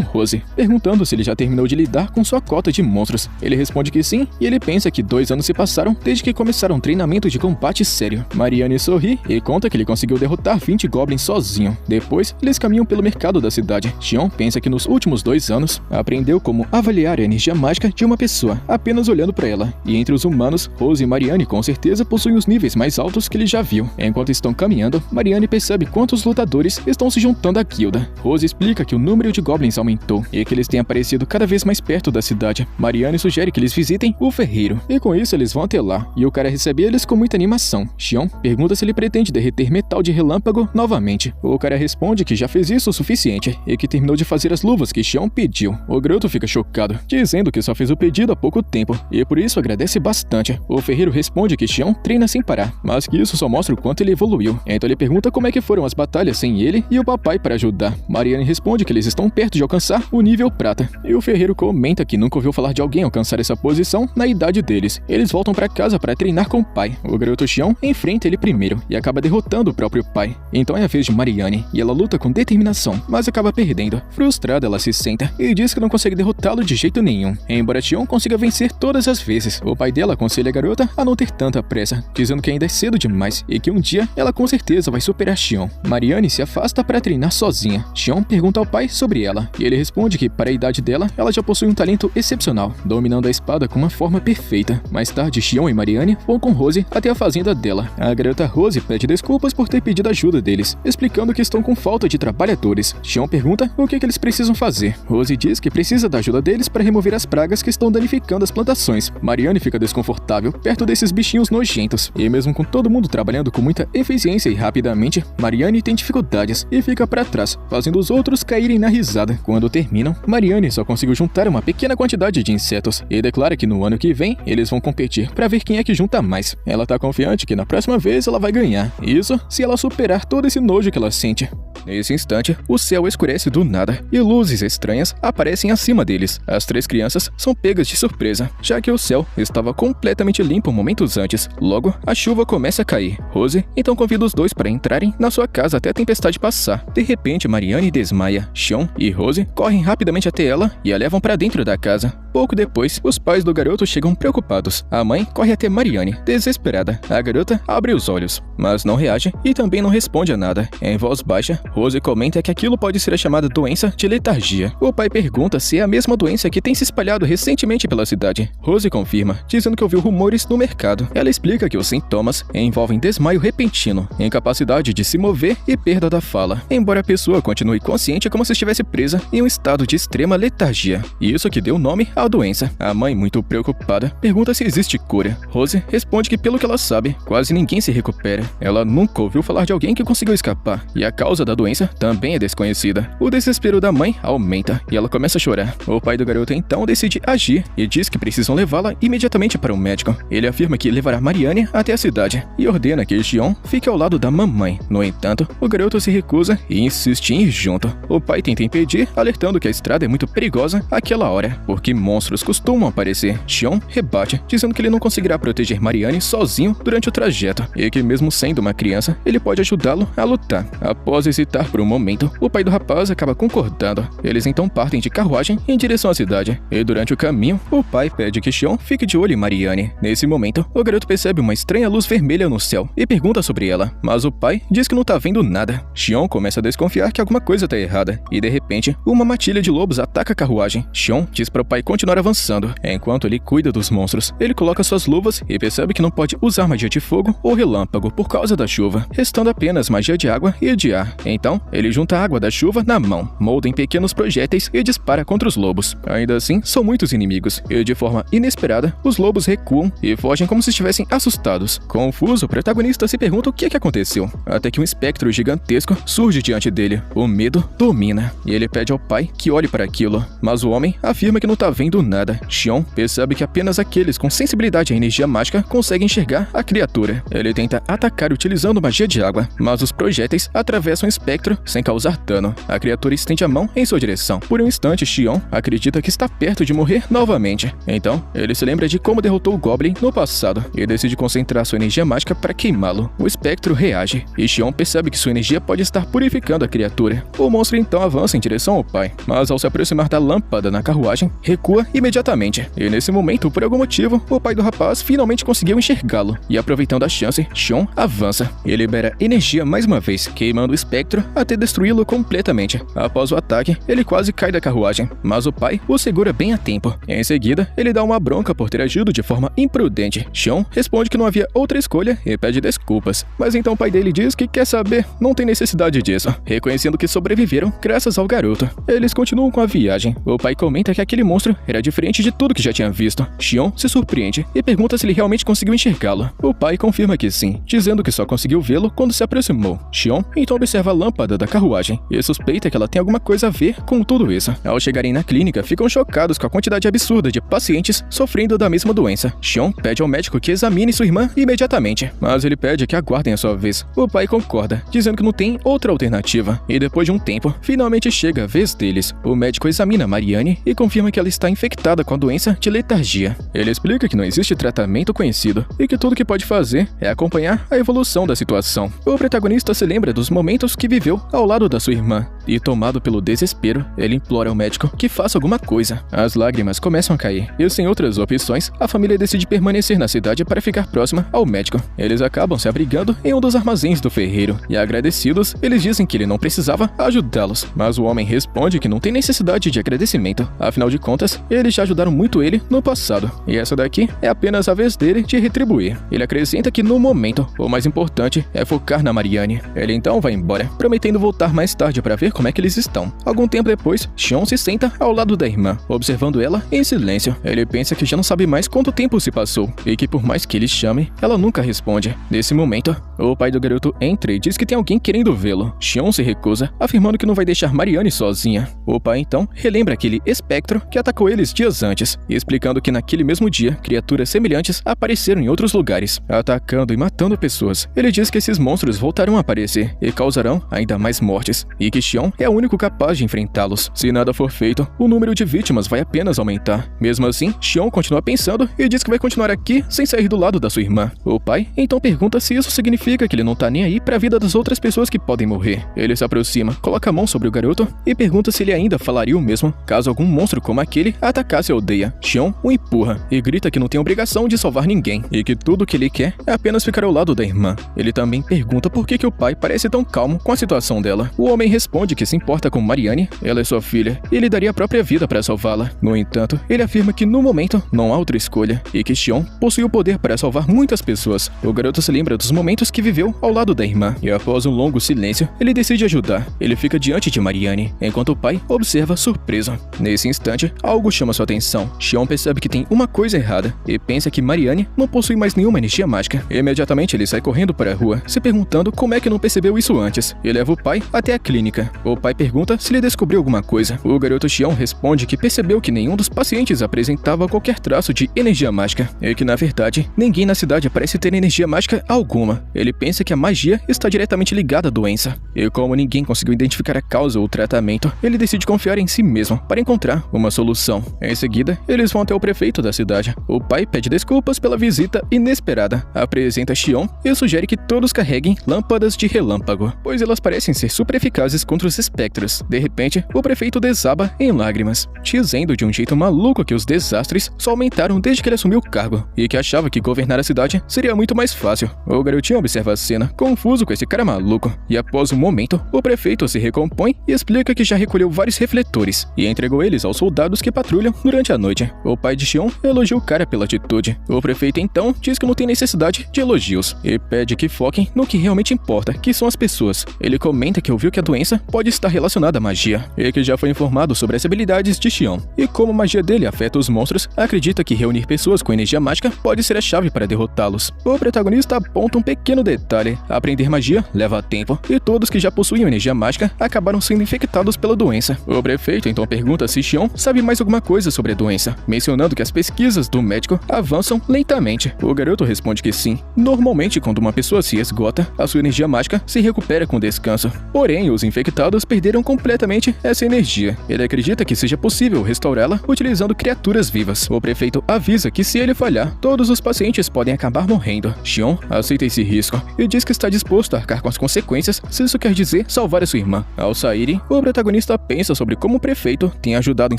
Rose, perguntando se ele já terminou de lidar com sua cota de monstros. Ele responde que sim, e ele pensa que 2 anos se passaram desde que começaram um treinamento de combate sério. Mariane sorri e conta que ele conseguiu derrotar 20 goblins sozinho. Depois, eles caminham pelo mercado da cidade. Xion pensa que nos últimos 2 anos, aprendeu como avaliar a energia mágica de uma pessoa, apenas olhando para ela. E entre os humanos, Rose e Mariane com certeza possuem os níveis mais altos que ele já viu. Enquanto estão caminhando, Mariane percebe quantos lutadores estão se juntando à guilda. Rose explica que o número de goblins aumentou e que eles têm aparecido cada vez mais perto da cidade. Mariane sugere que eles visitem o ferreiro, e com isso eles vão até lá, e o cara recebe eles com muita animação. Xion pergunta se ele pretende derreter metal de relâmpago novamente. O cara responde que já fez isso o suficiente, e que terminou de fazer as luvas que Xion pediu. O garoto fica chocado, dizendo que só fez o pedido há pouco tempo, e por isso agradece bastante. O ferreiro responde que Xion treina sem parar, mas que isso só mostra o quanto ele evoluiu. Então ele pergunta como é que foram as batalhas sem ele e o papai para ajudar. Mariane responde que eles estão perto de alcançar o nível prata, e o ferreiro comenta que nunca ouviu falar de alguém alcançar essa posição na idade deles. Eles voltam para casa para treinar com o pai. O garoto Xion enfrenta ele primeiro e acaba derrotando o próprio pai. Então é a vez de Mariane, e ela luta com determinação, mas acaba perdendo. Frustrada, ela se senta e diz que não consegue derrotá-lo de jeito nenhum. Embora Xion consiga vencer todas as vezes, o pai dela aconselha a garota a não ter tanta pressa, dizendo que ainda é cedo demais e que um dia ela com certeza vai superar Xion. Mariane se afasta para treinar sozinha. Xion pergunta ao pai sobre ela, e ele responde que para a idade dela, ela já possui um talento excepcional, dominando a espada com uma forma perfeita. Mais tarde, Xion e Mariane vão com Rose até a fazenda dela. A garota Rose pede desculpas por ter pedido ajuda deles, explicando que estão com falta de trabalhadores. Xion pergunta o que eles precisam fazer. Rose diz que precisa da ajuda deles para remover as pragas que estão danificando as plantações. Mariane fica desconfortável perto desses bichinhos nojentos, e mesmo com todo mundo trabalhando com muita eficiência e rapidamente, Mariane tem dificuldades e fica para trás, fazendo os outros caírem na risada. Quando terminam, Mariane só conseguiu juntar uma pequena quantidade de insetos e declara que no ano que vem eles vão competir para ver quem é que junta mais. Ela tá confiante que na próxima vez ela vai ganhar, isso se ela superar todo esse nojo que ela sente. Nesse instante, o céu escurece do nada e luzes estranhas aparecem acima deles. As 3 crianças são pegas de surpresa, já que o céu estava completamente limpo momentos antes. Logo, a chuva começa a cair. Rose então convida os dois para entrarem na sua casa até a tempestade passar. De repente, Mariane desmaia. Xion e Rose correm rapidamente até ela e a levam para dentro da casa. Pouco depois, os pais do garoto chegam preocupados. A mãe corre até Mariane, desesperada. A garota abre os olhos, mas não reage e também não responde a nada. Em voz baixa, Rose comenta que aquilo pode ser a chamada doença de letargia. O pai pergunta se é a mesma doença que tem se espalhado recentemente pela cidade. Rose confirma, dizendo que ouviu rumores no mercado. Ela explica que os sintomas envolvem desmaio repentino, incapacidade de se mover e perda da fala, embora a pessoa continue consciente como se estivesse presa em um estado de extrema letargia. Isso que deu nome à doença. A mãe, muito preocupada, pergunta se existe cura. Rose responde que pelo que ela sabe, quase ninguém se recupera. Ela nunca ouviu falar de alguém que conseguiu escapar, e a causa da doença também é desconhecida. O desespero da mãe aumenta e ela começa a chorar. O pai do garoto então decide agir e diz que precisam levá-la imediatamente para um médico. Ele afirma que levará Mariane até a cidade e ordena que Xion fique ao lado da mamãe. No entanto, o garoto se recusa e insiste em ir junto. O pai tenta impedir, alertando que a estrada é muito perigosa àquela hora, porque monstros costumam aparecer. Xion rebate, dizendo que ele não conseguirá proteger Mariane sozinho durante o trajeto e que mesmo sendo uma criança, ele pode ajudá-lo a lutar. Após hesitar por um momento, o pai do rapaz acaba concordando. Eles então partem de carruagem em direção à cidade e durante o caminho, o pai pede que Xion fique de olho em Mariane. Nesse momento, o garoto percebe uma estranha luz vermelha no céu e pergunta sobre ela, mas o pai diz que não tá vendo nada. Xion começa a desconfiar que alguma coisa tá errada e de repente, uma matilha de lobos ataca a carruagem. Xion diz para o pai continuar avançando. Enquanto ele cuida dos monstros, ele coloca suas luvas e percebe que não pode usar magia de fogo ou relâmpago por causa da chuva, restando apenas magia de água e de ar. Então, ele junta a água da chuva na mão, molda em pequenos projéteis e dispara contra os lobos. Ainda assim, são muitos inimigos e de forma inesperada, os lobos recuam e fogem como se estivessem assustados. Confuso, o protagonista se pergunta o que aconteceu, até que um espectro gigantesco surge diante dele. O medo domina e ele pede ao pai que olhe para aquilo, mas o homem afirma que não tá vendo nada. Xion percebe que apenas aqueles com sensibilidade à energia mágica conseguem enxergar a criatura. Ele tenta atacar utilizando magia de água, mas os projéteis atravessam o espectro sem causar dano. A criatura estende a mão em sua direção. Por um instante, Xion acredita que está perto de morrer novamente. Então, ele se lembra de como derrotou o Goblin no passado e decide concentrar sua energia mágica para queimá-lo. O espectro reage e Xion percebe que sua energia pode estar purificando a criatura. O monstro então avança em direção ao pai, mas ao se aproximar da lâmpada na carruagem, recua imediatamente. E nesse momento, por algum motivo, o pai do rapaz finalmente conseguiu enxergá-lo e, aproveitando a chance, Xion avança e libera energia mais uma vez, queimando o espectro até destruí-lo completamente. Após o ataque, ele quase cai da carruagem, mas o pai o segura bem a tempo. Em seguida, ele dá uma bronca por ter agido de forma imprudente. Xion responde que não havia outra escolha e pede desculpas, mas então o pai dele diz que quer saber, não tem necessidade disso, reconhecendo que sobreviveram graças ao garoto. Eles continuam com a viagem. O pai comenta que aquele monstro era diferente de tudo que já tinha visto. Xion se surpreende e pergunta se ele realmente conseguiu enxergá-lo. O pai confirma que sim, dizendo que só conseguiu vê-lo quando se aproximou. Xion então observa a lâmpada da carruagem e suspeita que ela tem alguma coisa a ver com tudo isso. Ao chegarem na clínica, ficam chocados com a quantidade absurda de pacientes sofrendo da mesma doença. Xion pede ao médico que examine sua irmã imediatamente, mas ele pede que aguardem a sua vez. O pai concorda, dizendo que não tem outra alternativa, e depois de um tempo, finalmente chega a vez deles. O médico examina Mariane e confirma que ela está infectada com a doença de letargia. Ele explica que não existe tratamento conhecido e que tudo que pode fazer é acompanhar a evolução da situação. O protagonista se lembra dos momentos que viveu ao lado da sua irmã e, tomado pelo desespero, ele implora ao médico que faça alguma coisa. As lágrimas começam a cair e, sem outras opções, a família decide permanecer na cidade para ficar próxima ao médico. Eles acabam se abrigando em um dos armazéns do ferreiro e, agradecidos, eles dizem que ele não precisava ajudá-los, mas o homem responde que não tem necessidade de agradecimento. Afinal de contas, eles já ajudaram muito ele no passado, e essa daqui é apenas a vez dele de retribuir. Ele acrescenta que no momento, o mais importante é focar na Marianne. Ele então vai embora, prometendo voltar mais tarde para ver como é que eles estão. Algum tempo depois, Xion se senta ao lado da irmã, observando ela em silêncio. Ele pensa que já não sabe mais quanto tempo se passou, e que por mais que ele chame, ela nunca responde. Nesse momento, o pai do garoto entra e diz que tem alguém querendo vê-lo. Xion se recusa, afirmando que não vai deixar Marianne sozinha. O pai então relembra aquele espectro que atacou eles dias antes, explicando que naquele mesmo dia, criaturas semelhantes apareceram em outros lugares, atacando e matando pessoas. Ele diz que esses monstros voltarão a aparecer e causarão ainda mais mortes, e que Xion é o único capaz de enfrentá-los. Se nada for feito, o número de vítimas vai apenas aumentar. Mesmo assim, Xion continua pensando e diz que vai continuar aqui sem sair do lado da sua irmã. O pai então pergunta se isso significa que ele não tá nem aí pra vida das outras pessoas que podem morrer. Ele se aproxima, coloca a mão sobre o garoto e pergunta se ele ainda falaria o mesmo caso algum monstro como aquele atacasse a aldeia. Xion o empurra e grita que não tem obrigação de salvar ninguém e que tudo que ele quer é apenas ficar ao lado da irmã. Ele também pergunta por que o pai parece tão calmo com a situação dela. O homem responde que se importa com Marianne, ela é sua filha, e ele daria a própria vida para salvá-la. No entanto, ele afirma que no momento não há outra escolha e que Xion possui o poder para salvar muitas pessoas. O garoto se lembra dos momentos que viveu ao lado da irmã e, após um longo silêncio, ele decide ajudar. Ele fica diante de Marianne, enquanto o pai observa surpreso. Nesse instante, algo chama sua atenção. Xion percebe que tem uma coisa errada e pensa que Marianne não possui mais nenhuma energia mágica. Imediatamente ele sai correndo para a rua, se perguntando como é que não percebeu isso antes, e leva o pai até a clínica. O pai pergunta se ele descobriu alguma coisa. O garoto Xion responde que percebeu que nenhum dos pacientes apresentava qualquer traço de energia mágica, e que na verdade ninguém na cidade parece ter energia mágica alguma. Ele pensa que a magia está diretamente ligada à doença, e como ninguém conseguiu identificar a causa ou o tratamento, ele decide confiar em si mesmo para encontrar uma solução. Em seguida, eles vão até o prefeito da cidade. O pai pede desculpas pela visita inesperada, apresenta Xion e sugere que todos carreguem lâmpadas de relâmpago, pois elas parecem ser super eficazes contra os espectros. De repente, o prefeito desaba em lágrimas, dizendo de um jeito maluco que os desastres só aumentaram desde que ele assumiu o cargo, e que achava que governar a cidade seria muito mais fácil. O garotinho observa a cena, confuso com esse cara maluco, e após um momento, o prefeito se recompõe e explica que já recolheu vários refletores e entregou eles aos soldados que patrulham durante a noite. O pai de Xion elogia o cara pela atitude. O prefeito então diz que não tem necessidade de elogios e pede que foquem no que realmente importa, que são as pessoas. Ele comenta que ouviu que a doença pode estar relacionada à magia e que já foi informado sobre as habilidades de Xion e como a magia dele afeta os monstros. Acredita que reunir pessoas com energia mágica pode ser a chave para derrotá-los. O protagonista aponta um pequeno detalhe: aprender magia leva tempo e todos que já possuíam energia mágica acabaram sendo infectados pela doença. O prefeito então pergunta se Xion sabe mais alguma coisa sobre a doença, mencionando que as pesquisas do médico avançam lentamente. O garoto responde que sim. Normalmente, quando uma pessoa se esgota, a sua energia mágica se recupera com descanso. Porém, os infectados perderam completamente essa energia. Ele acredita que seja possível restaurá-la utilizando criaturas vivas. O prefeito avisa que se ele falhar, todos os pacientes podem acabar morrendo. Xion aceita esse risco e diz que está disposto a arcar com as consequências se isso quer dizer salvar a sua irmã. Ao saírem, o protagonista pensa sobre como o prefeito tem ajudado em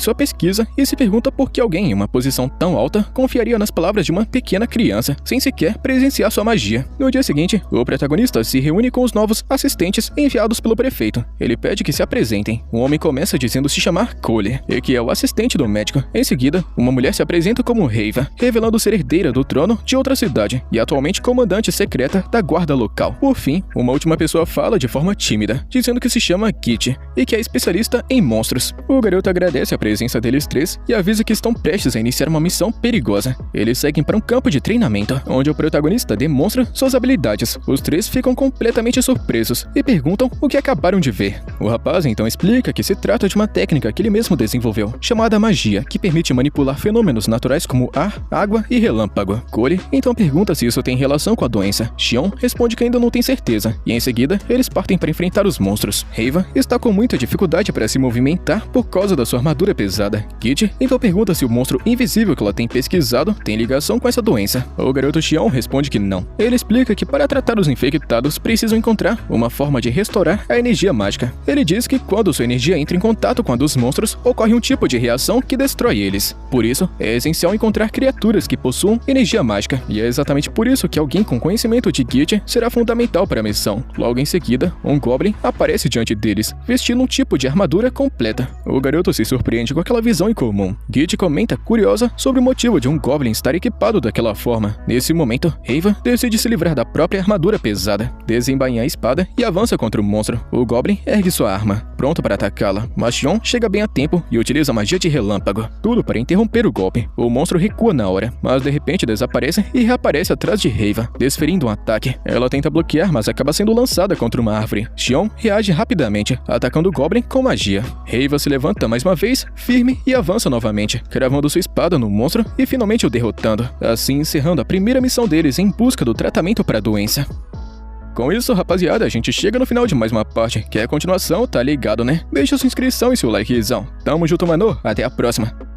sua pesquisa e se pergunta por que alguém em uma posição tão alta confiaria nas palavras de uma pequena criança sem sequer presenciar sua magia. No dia seguinte, o protagonista se reúne com os novos assistentes enviados pelo prefeito. Ele pede que se apresentem. Um homem começa dizendo se chamar Cole e que é o assistente do médico. Em seguida, uma mulher se apresenta como Reiva, revelando ser herdeira do trono de outra cidade e atualmente comandante secreta da guarda local. Por fim, uma última pessoa fala de forma tímida, dizendo que se chama Kitty e que é especialista em monstros. O garoto agradece a presença deles três e avisa que estão prestes a iniciar uma missão perigosa. Eles seguem para um campo de treinamento, onde o protagonista demonstra suas habilidades. Os três ficam completamente surpresos e perguntam o que acabaram de ver. O rapaz então explica que se trata de uma técnica que ele mesmo desenvolveu, chamada magia, que permite manipular fenômenos naturais como ar, água e relâmpago. Cole então pergunta se isso tem relação com a doença. Xion Xion responde que ainda não tem certeza, e em seguida eles partem para enfrentar os monstros. Heiva está com muita dificuldade para se movimentar por causa da sua armadura pesada. Kit então pergunta se o monstro invisível que ela tem pesquisado tem ligação com essa doença. O garoto Xion responde que não. Ele explica que para tratar os infectados precisam encontrar uma forma de restaurar a energia mágica. Ele diz que quando sua energia entra em contato com a dos monstros, ocorre um tipo de reação que destrói eles. Por isso, é essencial encontrar criaturas que possuam energia mágica, e é exatamente por isso que alguém com conhecimento de Git será fundamental para a missão. Logo em seguida, um Goblin aparece diante deles, vestindo um tipo de armadura completa. O garoto se surpreende com aquela visão incomum. Git comenta curiosa sobre o motivo de um Goblin estar equipado daquela forma. Nesse momento, Heiva decide se livrar da própria armadura pesada, desembainha a espada e avança contra o monstro. O Goblin ergue sua arma, pronto para atacá-la, mas Xion chega bem a tempo e utiliza a magia de relâmpago, tudo para interromper o golpe. O monstro recua na hora, mas de repente desaparece e reaparece atrás de Heiva, desferindo um ataque. Ela tenta bloquear, mas acaba sendo lançada contra uma árvore. Xion reage rapidamente, atacando o Goblin com magia. Heiva se levanta mais uma vez, firme, e avança novamente, cravando sua espada no monstro e finalmente o derrotando, assim encerrando a primeira missão deles em busca do tratamento para a doença. Com isso, rapaziada, a gente chega no final de mais uma parte. Quer a continuação? Tá ligado, né? Deixa sua inscrição e seu likezão. Tamo junto, mano. Até a próxima.